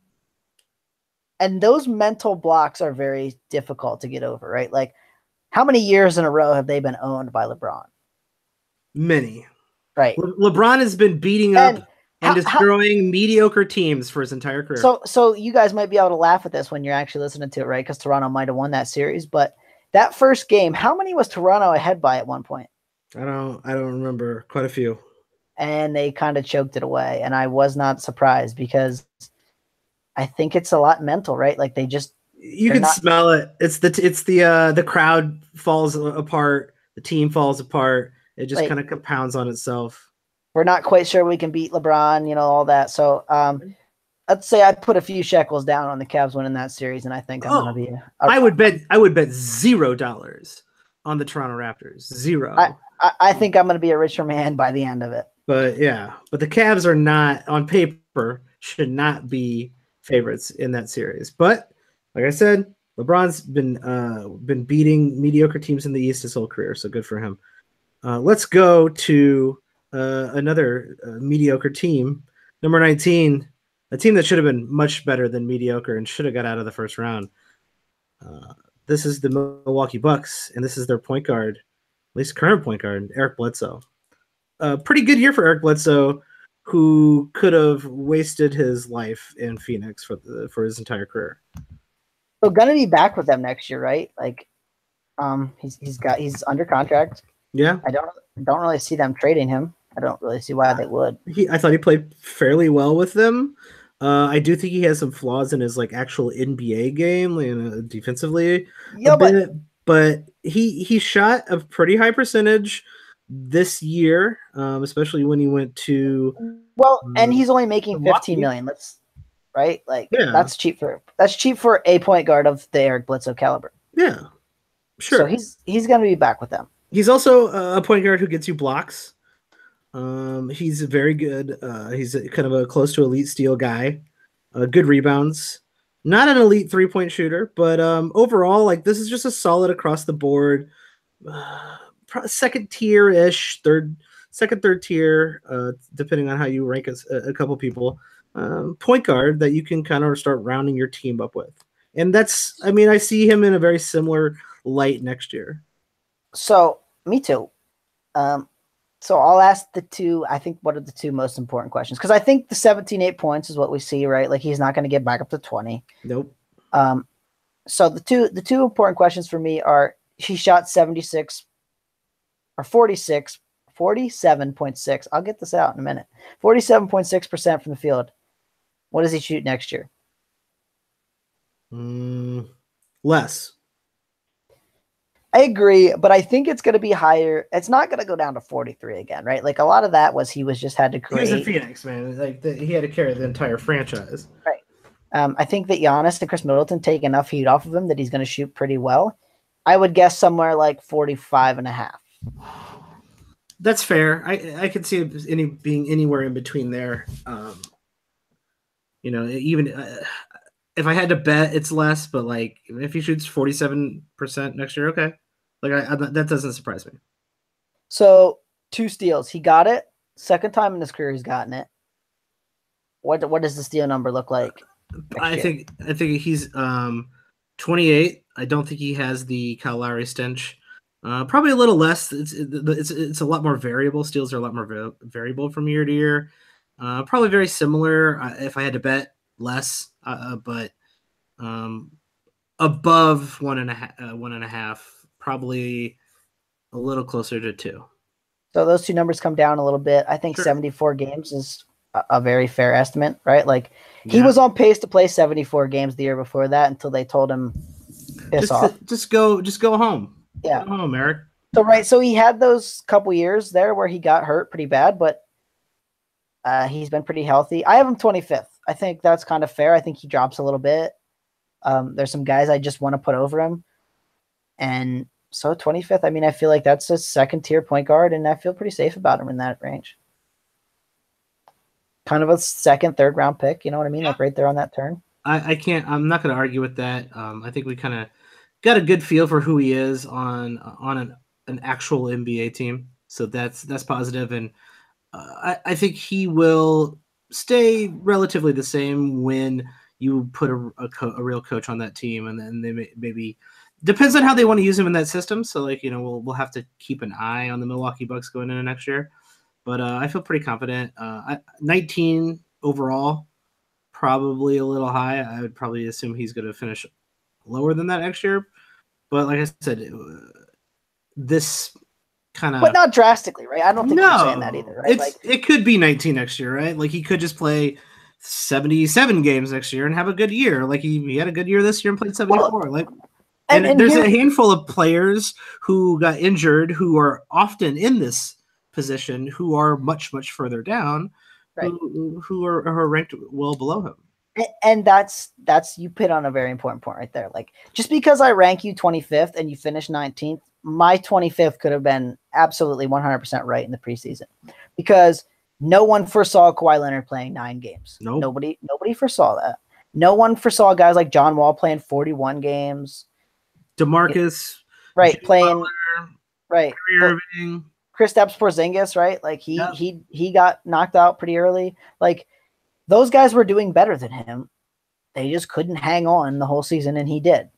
And those mental blocks are very difficult to get over, right? Like, how many years in a row have they been owned by LeBron? Many. Right. LeBron has been beating up and destroying mediocre teams for his entire career. So you guys might be able to laugh at this when you're actually listening to it, right? Because Toronto might have won that series. But that first game, how many was Toronto ahead by at one point? I don't remember. Quite a few. And they kind of choked it away. And I was not surprised because I think it's a lot mental, right? Like they just smell it. It's the crowd falls apart, the team falls apart. it just kind of compounds on itself. We're not quite sure we can beat LeBron, all that. So let's say I put a few shekels down on the Cavs winning that series, and I think I'm going to be. I would bet $0 on the Toronto Raptors. 0. I think I'm going to be a richer man by the end of it. But the Cavs are not, on paper, should not be favorites in that series. But like I said, LeBron's been beating mediocre teams in the East his whole career, so good for him. Let's go to another mediocre team, number 19, a team that should have been much better than mediocre and should have got out of the first round. This is the Milwaukee Bucks, and this is their point guard, at least current point guard, Eric Bledsoe. Pretty good year for Eric Bledsoe, who could have wasted his life in Phoenix for his entire career. So gonna be back with them next year, right? Like, he's under contract. Yeah, I don't really see them trading him. I don't really see why they would. I thought he played fairly well with them. I do think he has some flaws in his actual NBA game, defensively. Yeah, but he shot a pretty high percentage this year, especially when he went to. Well, and he's only making $15 million. That's cheap for a point guard of the Eric Bledsoe caliber. Yeah, sure. So he's going to be back with them. He's also a point guard who gets you blocks. He's very good. He's kind of a close to elite steal guy. Good rebounds. Not an elite 3-point shooter, but overall, this is just a solid across the board. Second tier ish, third tier, depending on how you rank a couple people. Point guard that you can kind of start rounding your team up with, and I see him in a very similar light next year. So me too. So I'll ask the two. I think what are the two most important questions? Because I think the 17-8 points is what we see, right? Like he's not going to get back up to 20. Nope. So the two important questions for me are: he shot 47.6. I'll get this out in a minute. 47.6% from the field. What does he shoot next year? Less. I agree, but I think it's going to be higher. It's not going to go down to 43 again, right? Like a lot of that was he just had to create. He was in Phoenix, man. He had to carry the entire franchise. Right. I think that Giannis and Chris Middleton take enough heat off of him that he's going to shoot pretty well. I would guess somewhere like 45.5. That's fair. I could see it being anywhere in between there. Even if I had to bet, it's less. But if he shoots 47% next year, okay. That doesn't surprise me. So 2 steals, he got it. Second time in his career, he's gotten it. What does the steal number look like? I think he's 28. I don't think he has the Kyle Lowry stench. Probably a little less. It's a lot more variable. Steals are a lot more variable from year to year. Probably very similar. If I had to bet, less. But above 1.5. Probably a little closer to 2. So those two numbers come down a little bit. I think 74 games is a very fair estimate, right? He was on pace to play 74 games the year before that until they told him piss off. Just go home. Yeah. Go home, Eric. So he had those couple years there where he got hurt pretty bad, but he's been pretty healthy. I have him 25th. I think that's kind of fair. I think he drops a little bit. There's some guys I just want to put over him. And so 25th, I feel like that's a second-tier point guard, and I feel pretty safe about him in that range. Kind of a second, third-round pick, you know what I mean? Right there on that turn. I'm not going to argue with that. I think we kind of got a good feel for who he is on an actual NBA team. So that's positive. And I think he will stay relatively the same when you put a real coach on that team, and then they maybe depends on how they want to use him in that system. So we'll have to keep an eye on the Milwaukee Bucks going into next year. But I feel pretty confident. 19 overall, probably a little high. I would probably assume he's going to finish lower than that next year. But like I said, this kind of... But not drastically, right? I don't think you're saying that either, right? It could be 19 next year, right? He could just play 77 games next year and have a good year. He had a good year this year and played 74. And there's a handful of players who got injured who are often in this position who are much, much further down, right. who are ranked well below him. And that's you hit on a very important point right there. Like, just because I rank you 25th and you finish 19th, my 25th could have been absolutely 100% right in the preseason, because no one foresaw Kawhi Leonard playing 9 games. Nope. Nobody foresaw that. No one foresaw guys like John Wall playing 41 games. DeMarcus, right, Jimmy playing Butler, right. Kyrie Irving. Kristaps Porzingis, right? Like he got knocked out pretty early. Like, those guys were doing better than him. They just couldn't hang on the whole season, and he did.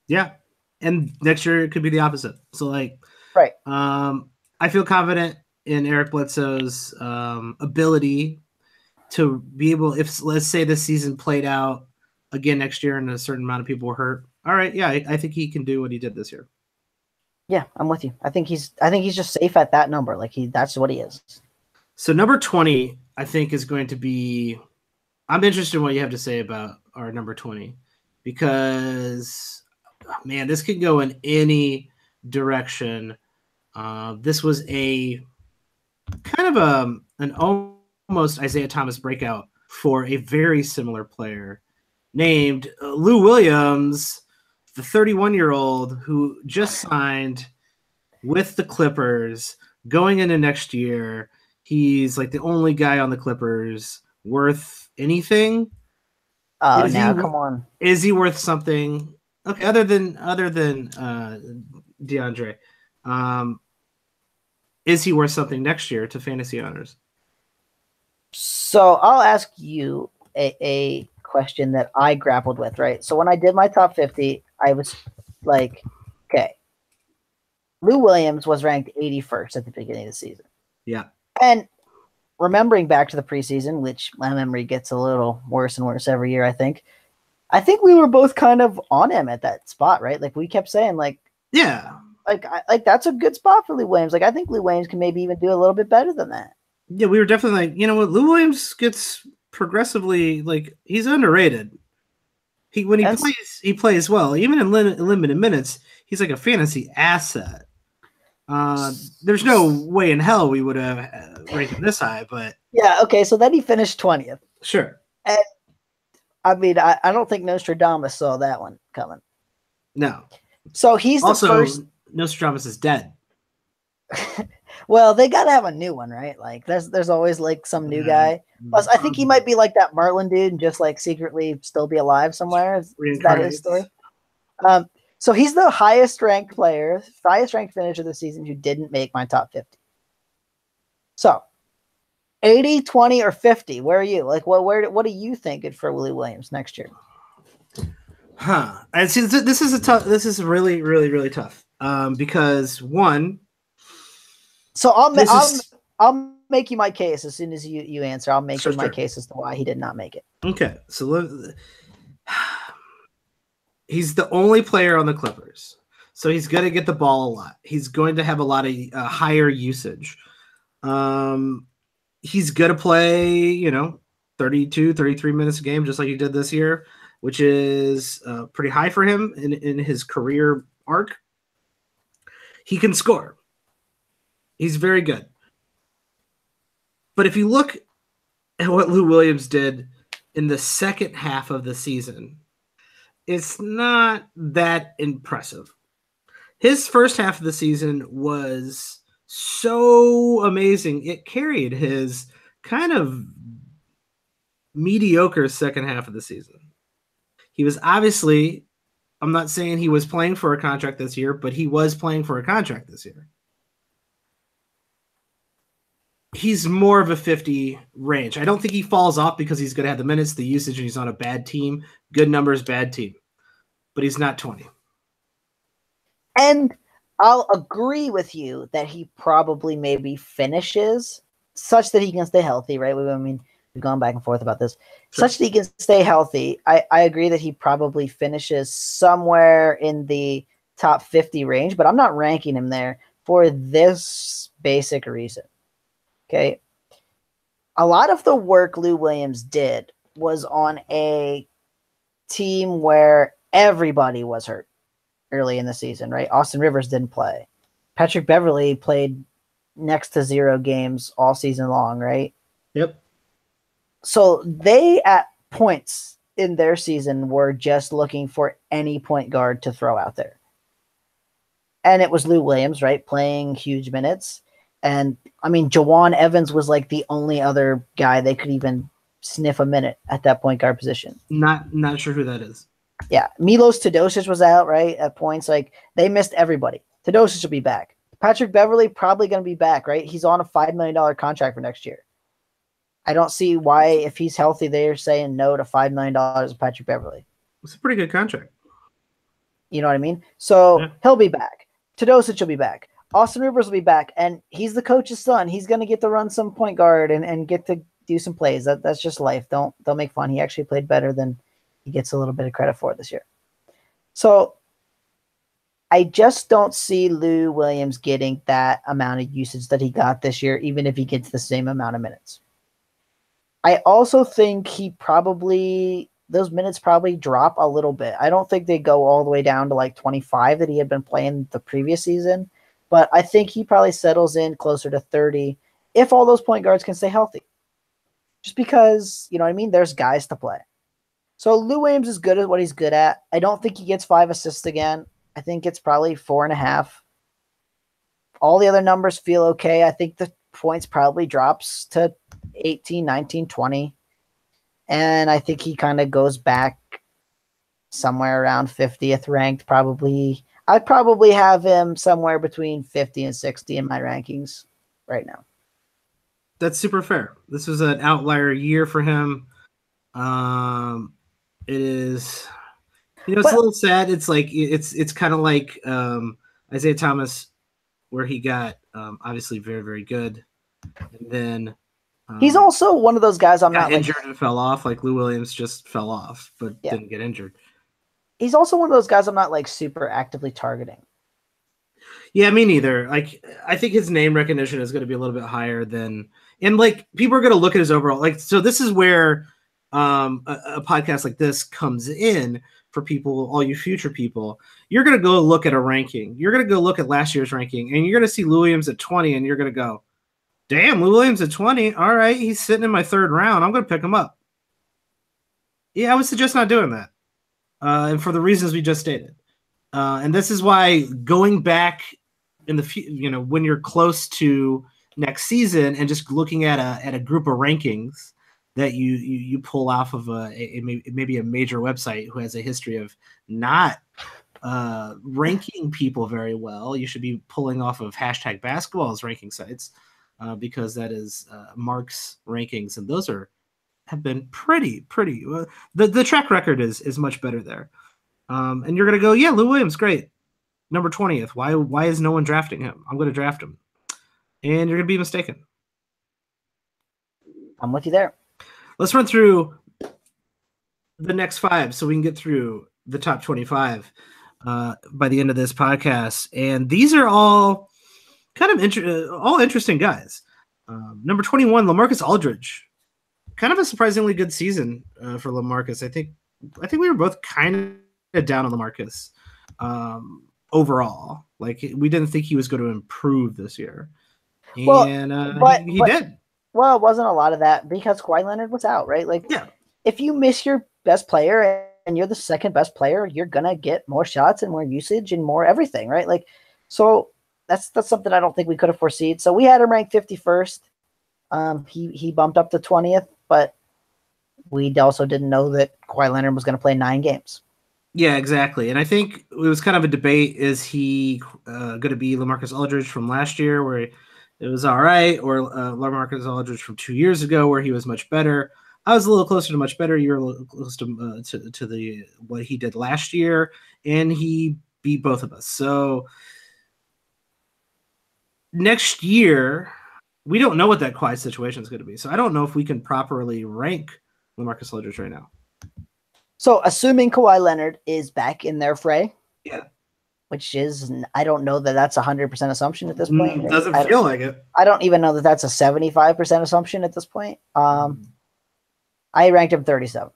Yeah. And next year it could be the opposite. So, like, right. I feel confident in Eric Bledsoe's ability to be able, if let's say this season played out again next year and a certain amount of people were hurt. All right, yeah, I think he can do what he did this year. Yeah, I'm with you. I think he's just safe at that number. Like, that's what he is. So number 20, I think, is going to be. I'm interested in what you have to say about our number 20, because, man, this could go in any direction. This was a kind of an almost Isaiah Thomas breakout for a very similar player named Lou Williams, the 31-year-old who just signed with the Clippers going into next year. He's like the only guy on the Clippers worth anything. Oh, now come on. Is he worth something? Okay, other than DeAndre, is he worth something next year to fantasy owners? So I'll ask you a question that I grappled with, right? So when I did my top 50, I was like, okay, Lou Williams was ranked 81st at the beginning of the season. Yeah. And remembering back to the preseason, which my memory gets a little worse and worse every year, I think we were both kind of on him at that spot, right? Like, we kept saying, like, yeah, like that's a good spot for Lou Williams. Like, I think Lou Williams can maybe even do a little bit better than that. Yeah, we were definitely like, you know what, Lou Williams gets progressively, like, he's underrated. He plays well, even in limited minutes. He's like a fantasy asset. There's no way in hell we would have ranked him this high, but yeah, okay. So then he finished 20th. Sure. And I mean, I don't think Nostradamus saw that one coming. No. So he's also the first. Nostradamus is dead. Well, they got to have a new one, right? Like, there's always like some new guy. Plus, I think he might be like that Marlin dude and just like secretly still be alive somewhere. Is that his story? So he's the highest ranked player, highest ranked finisher of the season who didn't make my top 50. So 80, 20, or 50, where are you? Like, what are you thinking for Willie Williams next year? And see, this is really, really, really tough. Because one. So I'll make you my case as soon as you answer. I'll make you my case as to why he did not make it. Okay, so he's the only player on the Clippers, so he's going to get the ball a lot. He's going to have a lot of higher usage. He's going to play, 32, 33 minutes a game, just like he did this year, which is pretty high for him in his career arc. He can score. He's very good. But if you look at what Lou Williams did in the second half of the season, it's not that impressive. His first half of the season was so amazing. It carried his kind of mediocre second half of the season. He was obviously, I'm not saying he was playing for a contract this year, but he was playing for a contract this year. He's more of a 50 range. I don't think he falls off because he's going to have the minutes, the usage, and he's on a bad team. Good numbers, bad team. But he's not 20. And I'll agree with you that he probably maybe finishes such that he can stay healthy, right? I mean, we've gone back and forth about this. Sure. Such that he can stay healthy. I agree that he probably finishes somewhere in the top 50 range, but I'm not ranking him there for this basic reason. Okay. A lot of the work Lou Williams did was on a team where everybody was hurt early in the season, right? Austin Rivers didn't play. Patrick Beverley played next to 0 games all season long, right? Yep. So they, at points in their season, were just looking for any point guard to throw out there. And it was Lou Williams, right, playing huge minutes. And, I mean, Jawan Evans was like the only other guy they could even sniff a minute at that point guard position. Not sure who that is. Yeah. Milos Teodosic was out, right, at points. Like, they missed everybody. Teodosic will be back. Patrick Beverley probably going to be back, right? He's on a $5 million contract for next year. I don't see why, if he's healthy, they're saying no to $5 million of Patrick Beverley. It's a pretty good contract. You know what I mean? So He'll be back. Teodosic will be back. Austin Rivers will be back. And he's the coach's son. He's going to get to run some point guard and get to do some plays. That's just life. Don't make fun. He actually played better than he gets a little bit of credit for this year. So I just don't see Lou Williams getting that amount of usage that he got this year, even if he gets the same amount of minutes. I also think those minutes probably drop a little bit. I don't think they go all the way down to like 25 that he had been playing the previous season, but I think he probably settles in closer to 30 if all those point guards can stay healthy. Just because, you know what I mean? There's guys to play. So Lou Williams is good at what he's good at. I don't think he gets 5 assists again. I think it's probably 4.5. All the other numbers feel okay. I think the points probably drops to 18, 19, 20. And I think he kind of goes back somewhere around 50th ranked, probably. I'd probably have him somewhere between 50 and 60 in my rankings right now. That's super fair. This was an outlier year for him. It is, it's a little sad. It's like, it's kind of like Isaiah Thomas, where he got obviously very, very good. And then he's also one of those guys I'm not injured and fell off. Like Lou Williams just fell off, but didn't get injured. He's also one of those guys I'm not like super actively targeting. Yeah, me neither. Like, I think his name recognition is going to be a little bit higher than, and like people are going to look at his overall. Like, so this is where a podcast like this comes in for people, all you future people. You're going to go look at a ranking. You're going to go look at last year's ranking, and you're going to see Lou Williams at 20, and you're going to go, damn, Lou Williams at 20. All right, he's sitting in my 3rd round. I'm going to pick him up. Yeah, I would suggest not doing that. And for the reasons we just stated. And this is why going back in the when you're close to next season and just looking at a group of rankings that you pull off of maybe a major website who has a history of not ranking people very well, you should be pulling off of #basketball's ranking sites. Because that is Mark's rankings, and those have been pretty. The track record is much better there, and you're gonna go, yeah, Lou Williams, great, number 20th. Why is no one drafting him? I'm gonna draft him, and you're gonna be mistaken. I'm with you there. Let's run through the next 5 so we can get through the top 25 by the end of this podcast, and these are all kind of all interesting guys. Number 21, LaMarcus Aldridge. Kind of a surprisingly good season for LaMarcus. I think we were both kind of down on LaMarcus overall. Like, we didn't think he was going to improve this year. And he did. Well, it wasn't a lot of that because Kawhi Leonard was out, right? Like, if you miss your best player and you're the second best player, you're going to get more shots and more usage and more everything, right? Like, so that's something I don't think we could have foreseen. So we had him ranked 51st. He bumped up to 20th, but we also didn't know that Kawhi Leonard was going to play 9 games. Yeah, exactly. And I think it was kind of a debate. Is he going to be LaMarcus Aldridge from last year where it was all right, or LaMarcus Aldridge from 2 years ago where he was much better? I was a little closer to much better. You're a little close to the what he did last year, and he beat both of us. So next year, we don't know what that Kawhi situation is going to be. So I don't know if we can properly rank LaMarcus Aldridge right now. So assuming Kawhi Leonard is back in their fray, which is, I don't know that that's 100% assumption at this point. Doesn't feel like it. I don't even know that that's a 75% assumption at this point. I ranked him 37th.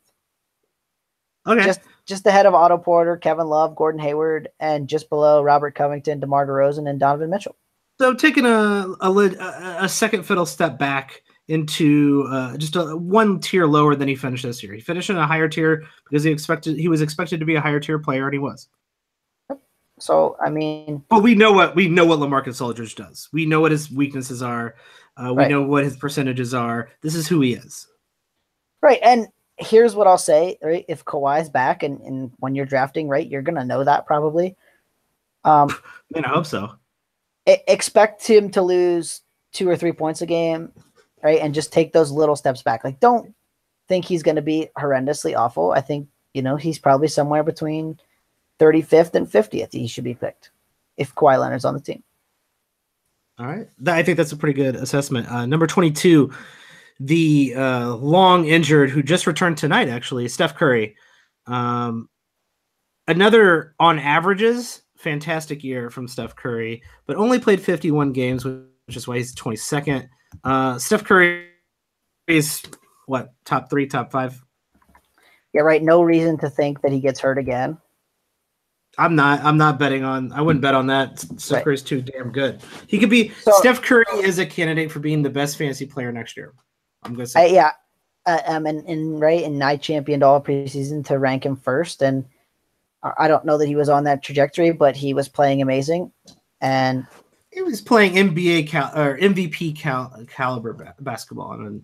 Okay. Just ahead of Otto Porter, Kevin Love, Gordon Hayward, and just below Robert Covington, DeMar DeRozan, and Donovan Mitchell. So taking a second fiddle step back into just one tier lower than he finished this year. He finished in a higher tier because he was expected to be a higher tier player, and he was. So I mean, but we know what LaMarcus Aldridge does. We know what his weaknesses are. We know what his percentages are. This is who he is. Right, and here's what I'll say. Right, if Kawhi's back, and when you're drafting, right, you're gonna know that probably. Man, I hope so. Expect him to lose 2 or 3 points a game, right, and just take those little steps back. Like, don't think he's going to be horrendously awful. I think he's probably somewhere between 35th and 50th. He should be picked if Kawhi Leonard's on the team. All right, I think that's a pretty good assessment. Number 22, the long injured who just returned tonight, actually, Steph Curry. Another on averages. Fantastic year from Steph Curry, but only played 51 games, which is why he's 22nd. Steph Curry is what, top 3, top 5? Yeah, right. No reason to think that he gets hurt again. I'm not betting on. I wouldn't bet on that. Steph Curry's too damn good. He could be. Steph Curry is a candidate for being the best fantasy player next year. I'm gonna say. Yeah, and I championed all preseason to rank him first, and I don't know that he was on that trajectory, but he was playing amazing, and he was playing MVP caliber basketball, and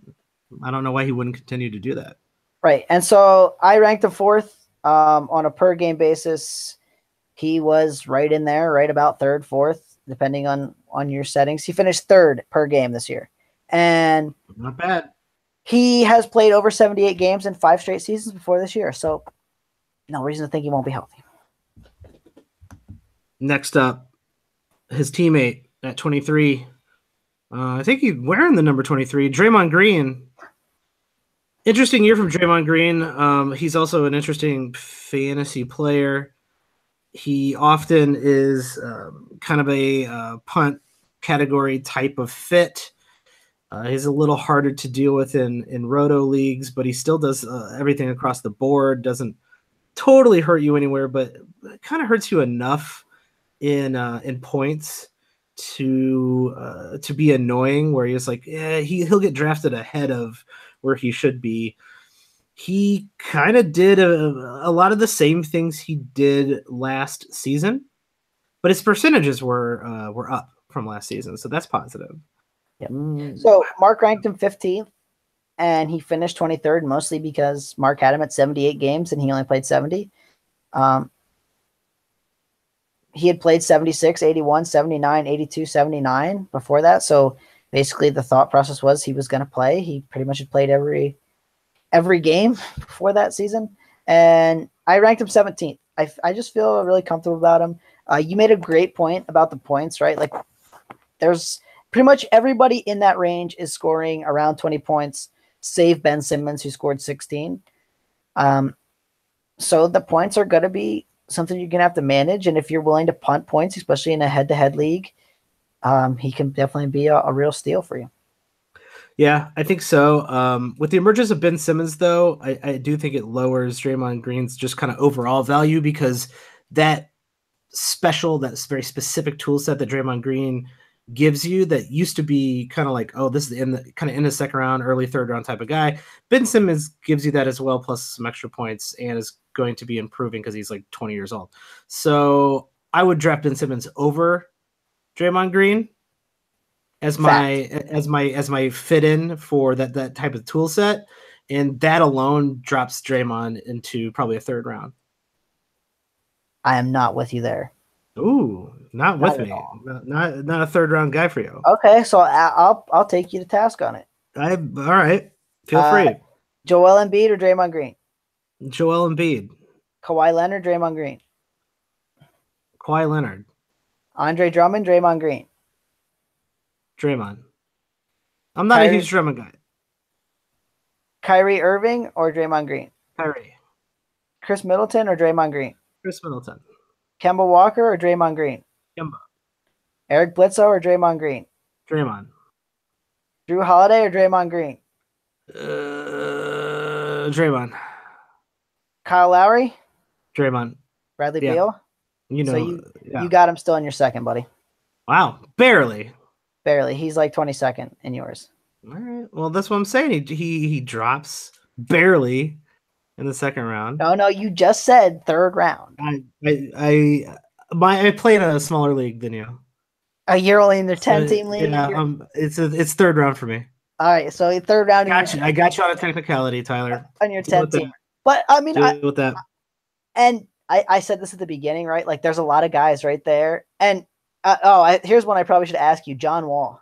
I don't know why he wouldn't continue to do that. Right, and so I ranked him 4th on a per game basis. He was right in there, right about 3rd, 4th, depending on your settings. He finished 3rd per game this year, and not bad. He has played over 78 games in 5 straight seasons before this year, so no reason to think he won't be healthy. Next up, his teammate at 23. I think he's wearing the number 23, Draymond Green. Interesting year from Draymond Green. He's also an interesting fantasy player. He often is kind of a punt category type of fit. He's a little harder to deal with in roto leagues, but he still does everything across the board. Doesn't totally hurt you anywhere, but it kind of hurts you enough in points to be annoying. Where he's like, he'll get drafted ahead of where he should be. He kind of did a lot of the same things he did last season, but his percentages were up from last season, so that's positive. Yep. So Mark ranked him 15th, and he finished 23rd, mostly because Mark had him at 78 games, and he only played 70. He had played 76, 81, 79, 82, 79 before that, so basically the thought process was he was going to play. He pretty much had played every game before that season, and I ranked him 17th. I just feel really comfortable about him. You made a great point about the points, right? Like, there's pretty much everybody in that range is scoring around 20 points, save Ben Simmons, who scored 16. So the points are going to be something you're going to have to manage, and if you're willing to punt points, especially in a head-to-head league, he can definitely be a real steal for you. Yeah, I think so. With the emergence of Ben Simmons, though, I do think it lowers Draymond Green's just kind of overall value, because that very specific tool set that Draymond Green gives you that used to be kind of like, oh, this is in the second round, early third round type of guy. Ben Simmons gives you that as well, plus some extra points, and is going to be improving because he's like 20 years old. So I would draft Ben Simmons over Draymond Green as my fit in for that type of tool set, and that alone drops Draymond into probably a 3rd round. I am not with you there. Ooh, not with me. Not a 3rd round guy for you. Okay, so I'll take you to task on it. All right. Feel free. Joel Embiid or Draymond Green? Joel Embiid. Kawhi Leonard, Draymond Green. Kawhi Leonard. Andre Drummond, Draymond Green. Draymond. I'm not a huge Drummond guy. Kyrie Irving or Draymond Green? Kyrie. Chris Middleton or Draymond Green? Chris Middleton. Kemba Walker or Draymond Green? Kemba. Eric Bledsoe or Draymond Green? Draymond. Drew Holiday or Draymond Green? Draymond. Kyle Lowry, Draymond. Bradley Yeah. Beal. You So know. you got him still in your second, buddy. Wow. Barely. Barely. He's like 22nd in yours. All right. Well, that's what I'm saying. He drops barely in the second round. No, you just said third round. I play in a smaller league than you. You're only in the So, 10-team league. yeah, it's third round for me. All right, so third round. I got you on a technicality, Tyler. On your 10th team. But I mean, Deal with that. And I said this at the beginning, right? Like, there's a lot of guys right there. And here's one I probably should ask you, John Wall.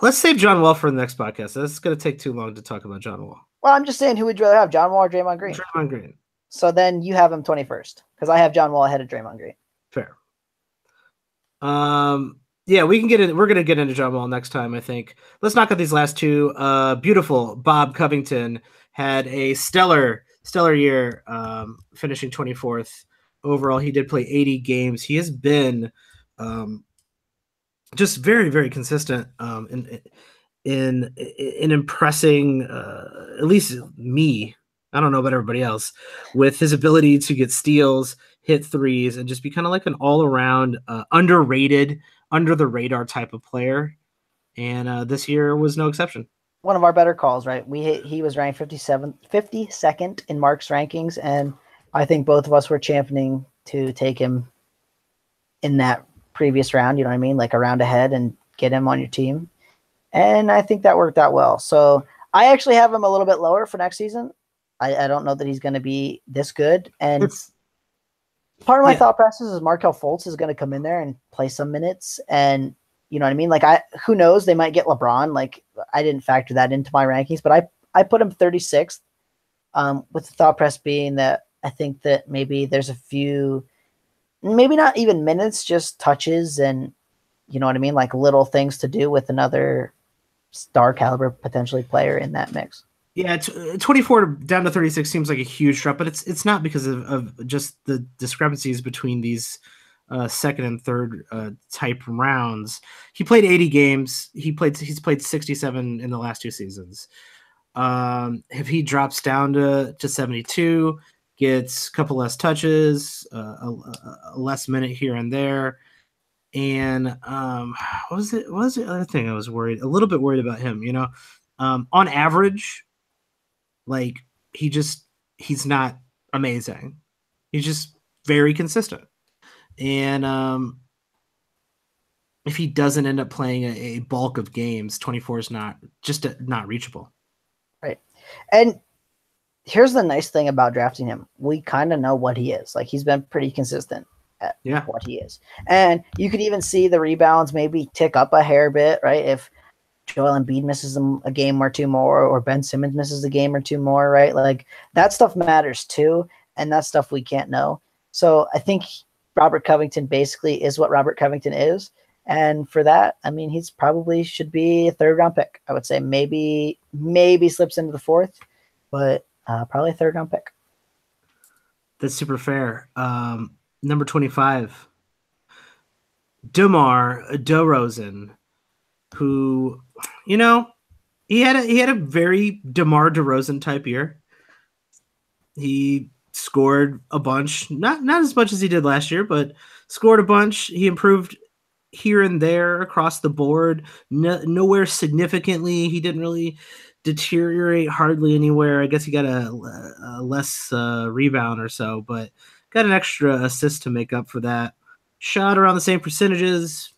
Let's save John Wall for the next podcast. This is going to take too long to talk about John Wall. Well, I'm just saying, who would you rather have, John Wall or Draymond Green? Draymond Green. So then you have him 21st because I have John Wall ahead of Draymond Green. Fair. Yeah, we can get in. We're going to get into John Wall next time, I think. Let's knock out these last two. Beautiful Bob Covington had a stellar year, finishing 24th overall. He did play 80 games. He has been just very, very consistent in impressing at least me. I don't know about everybody else, with his ability to get steals, hit threes, and just be kind of like an all-around underrated, under the radar type of player. And this year was no exception. One of our better calls, right? He was ranked 52nd in Mark's rankings, and I think both of us were championing to take him in that previous round, you know what I mean? Like a round ahead and get him on your team. And I think that worked out well. So I actually have him a little bit lower for next season. I don't know that he's going to be this good. And part of my thought process is Markelle Fultz is going to come in there and play some minutes. And you know what I mean? Like, who knows? They might get LeBron. Like, I didn't factor that into my rankings, but I put him 36th, with the thought process being that I think that maybe there's a few, maybe not even minutes, just touches and, you know what I mean? Like little things to do with another star caliber potentially player in that mix. Yeah, 24 down to 36 seems like a huge drop, but it's not because of just the discrepancies between these second and third type rounds. He played 80 games. He's played 67 in the last two seasons. If he drops down to 72, gets a couple less touches, a less minute here and there. And what was the other thing I was a little bit worried about him, on average, like he's not amazing. He's just very consistent. And if he doesn't end up playing a bulk of games, 24 is not reachable. Right. And here's the nice thing about drafting him. We kind of know what he is. Like, he's been pretty consistent at what he is. And you could even see the rebounds maybe tick up a hair bit, right? If Joel Embiid misses a game or two more, or Ben Simmons misses a game or two more, right? Like, that stuff matters too. And that's stuff we can't know. So I think Robert Covington basically is what Robert Covington is. And for that, I mean, he's probably should be a third round pick. I would say maybe slips into the fourth, but probably a third round pick. That's super fair. Number 25, DeMar DeRozan, who, he had a very DeMar DeRozan type year. He scored a bunch, not as much as he did last year, but scored a bunch. He improved here and there across the board, nowhere significantly. He didn't really deteriorate hardly anywhere. I guess he got a less rebound or so, but got an extra assist to make up for that. Shot around the same percentages,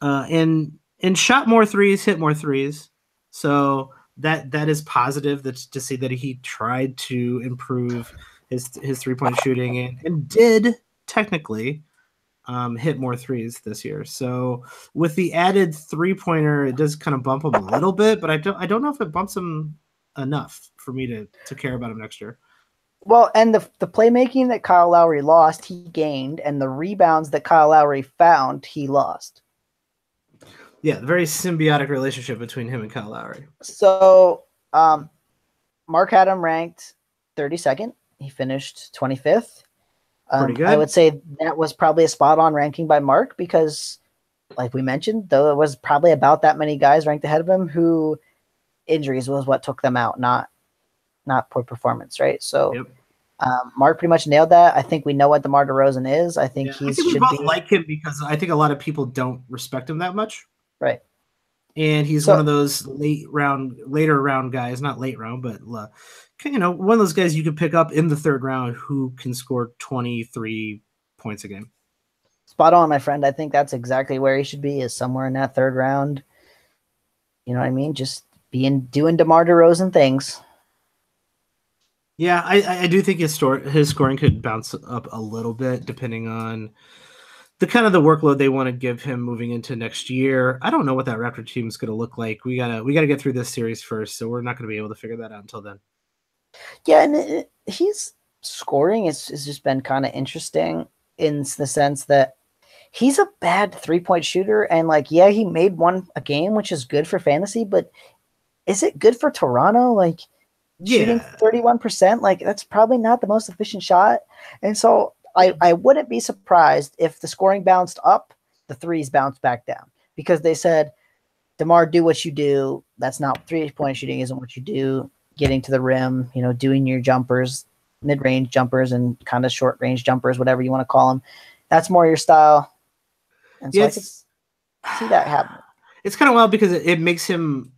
and shot more threes, hit more threes. So that is positive. That's to see that he tried to improve his 3-point shooting and did technically hit more threes this year. So with the added 3-pointer, it does kind of bump him a little bit, but I don't know if it bumps him enough for me to care about him next year. Well, and the playmaking that Kyle Lowry lost, he gained, and the rebounds that Kyle Lowry found, he lost. Yeah, very symbiotic relationship between him and Kyle Lowry. So Mark had him ranked 32nd. He finished 25th. Pretty good. I would say that was probably a spot-on ranking by Mark because, like we mentioned, though it was probably about that many guys ranked ahead of him who injuries was what took them out, not not poor performance, right? So Yep. Mark pretty much nailed that. I think we know what DeMar DeRozan is. I think Yeah, I think we should both be like him because I think a lot of people don't respect him that much. right. And he's one So of those later round guys, not late round, but one of those guys you could pick up in the third round who can score 23 points a game. spot on, my friend. I think that's exactly where he should be, is somewhere in that third round. You know what I mean? Just doing DeMar DeRozan things. Yeah, I do think his scoring could bounce up a little bit depending on the kind of the workload they want to give him moving into next year. I don't know what that Raptor team is going to look like. We gotta get through this series first, so we're not going to be able to figure that out until then. Yeah, and he's scoring has just been kind of interesting in the sense that he's a bad 3-point shooter, and like, yeah, he made one a game, which is good for fantasy, but is it good for Toronto? Like shooting Yeah, 31%, like that's probably not the most efficient shot. And so I wouldn't be surprised if the scoring bounced up, the threes bounced back down because they said, DeMar, do what you do. That's not 3-point shooting isn't what you do. Getting to the rim, doing your jumpers, mid-range jumpers and kind of short-range jumpers, whatever you want to call them. That's more your style. And so I could see that happening. It's kind of wild because it makes him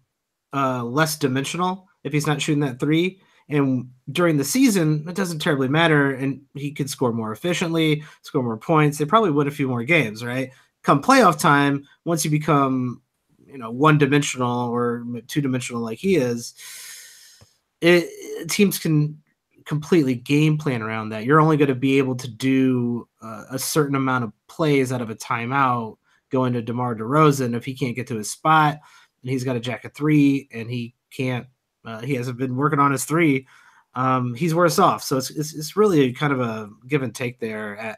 less dimensional if he's not shooting that three. And during the season, it doesn't terribly matter, and he could score more efficiently, score more points. They probably win a few more games, right? Come playoff time, once you become, one-dimensional or two-dimensional like he is, teams can completely game plan around that. You're only going to be able to do a certain amount of plays out of a timeout going to DeMar DeRozan if he can't get to his spot and he's got a jacket three and he can't. He hasn't been working on his three. He's worse off. So it's really kind of a give and take there.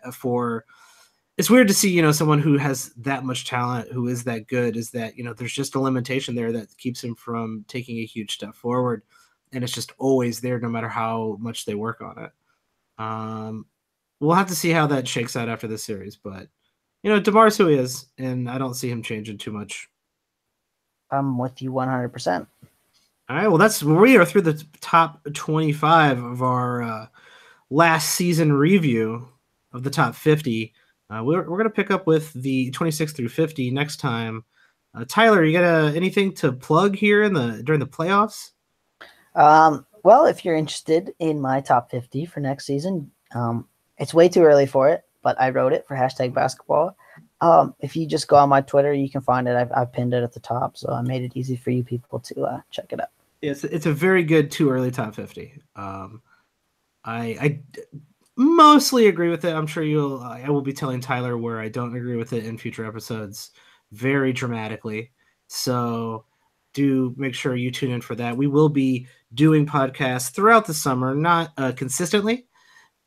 It's weird to see someone who has that much talent, who is that good, is that there's just a limitation there that keeps him from taking a huge step forward, and it's just always there no matter how much they work on it. We'll have to see how that shakes out after this series, but DeMar's who he is, and I don't see him changing too much. I'm with you 100%. All right, well, we are through the top 25 of our last season review of the top 50. We're going to pick up with the 26 through 50 next time. Tyler, you got anything to plug here during the playoffs? Well, if you're interested in my top 50 for next season, it's way too early for it, but I wrote it for #basketball. If you just go on my Twitter, you can find it. I've pinned it at the top, so I made it easy for you people to check it out. It's a very good too early top 50. I mostly agree with it. I'm sure I will be telling Tyler where I don't agree with it in future episodes very dramatically. So do make sure you tune in for that. We will be doing podcasts throughout the summer, not consistently,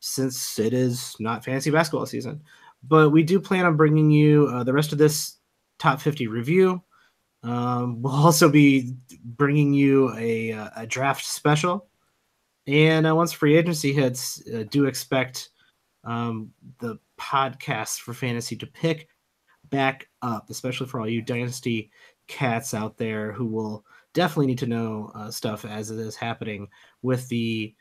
since it is not fantasy basketball season. But we do plan on bringing you the rest of this top 50 review. We'll also be bringing you a draft special. And once free agency hits, do expect the podcast for fantasy to pick back up, especially for all you dynasty cats out there who will definitely need to know stuff as it is happening with the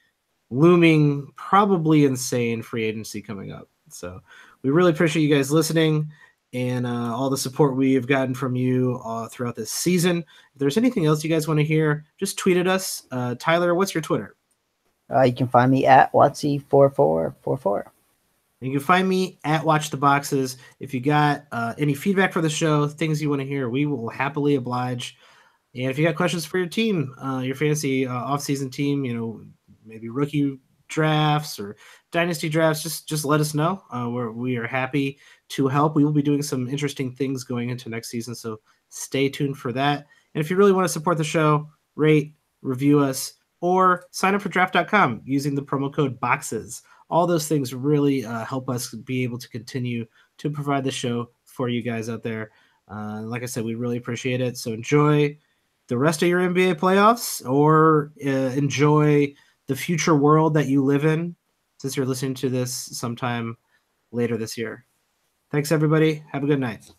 looming, probably insane free agency coming up. So we really appreciate you guys listening and all the support we have gotten from you throughout this season. If there's anything else you guys want to hear, just tweet at us. Tyler, what's your Twitter? You can find me at Watsy4444. You can find me at Watch the Boxes. If you got any feedback for the show, things you want to hear, we will happily oblige. And if you got questions for your team, your fantasy off-season team, maybe rookie drafts or dynasty drafts, just let us know. We are happy to help. We will be doing some interesting things going into next season, so stay tuned for that. And if you really want to support the show, rate, review us, or sign up for draft.com using the promo code BOXES. All those things really help us be able to continue to provide the show for you guys out there. Like I said, we really appreciate it. So enjoy the rest of your NBA playoffs, or enjoy the future world that you live in since you're listening to this sometime later this year. Thanks, everybody. Have a good night.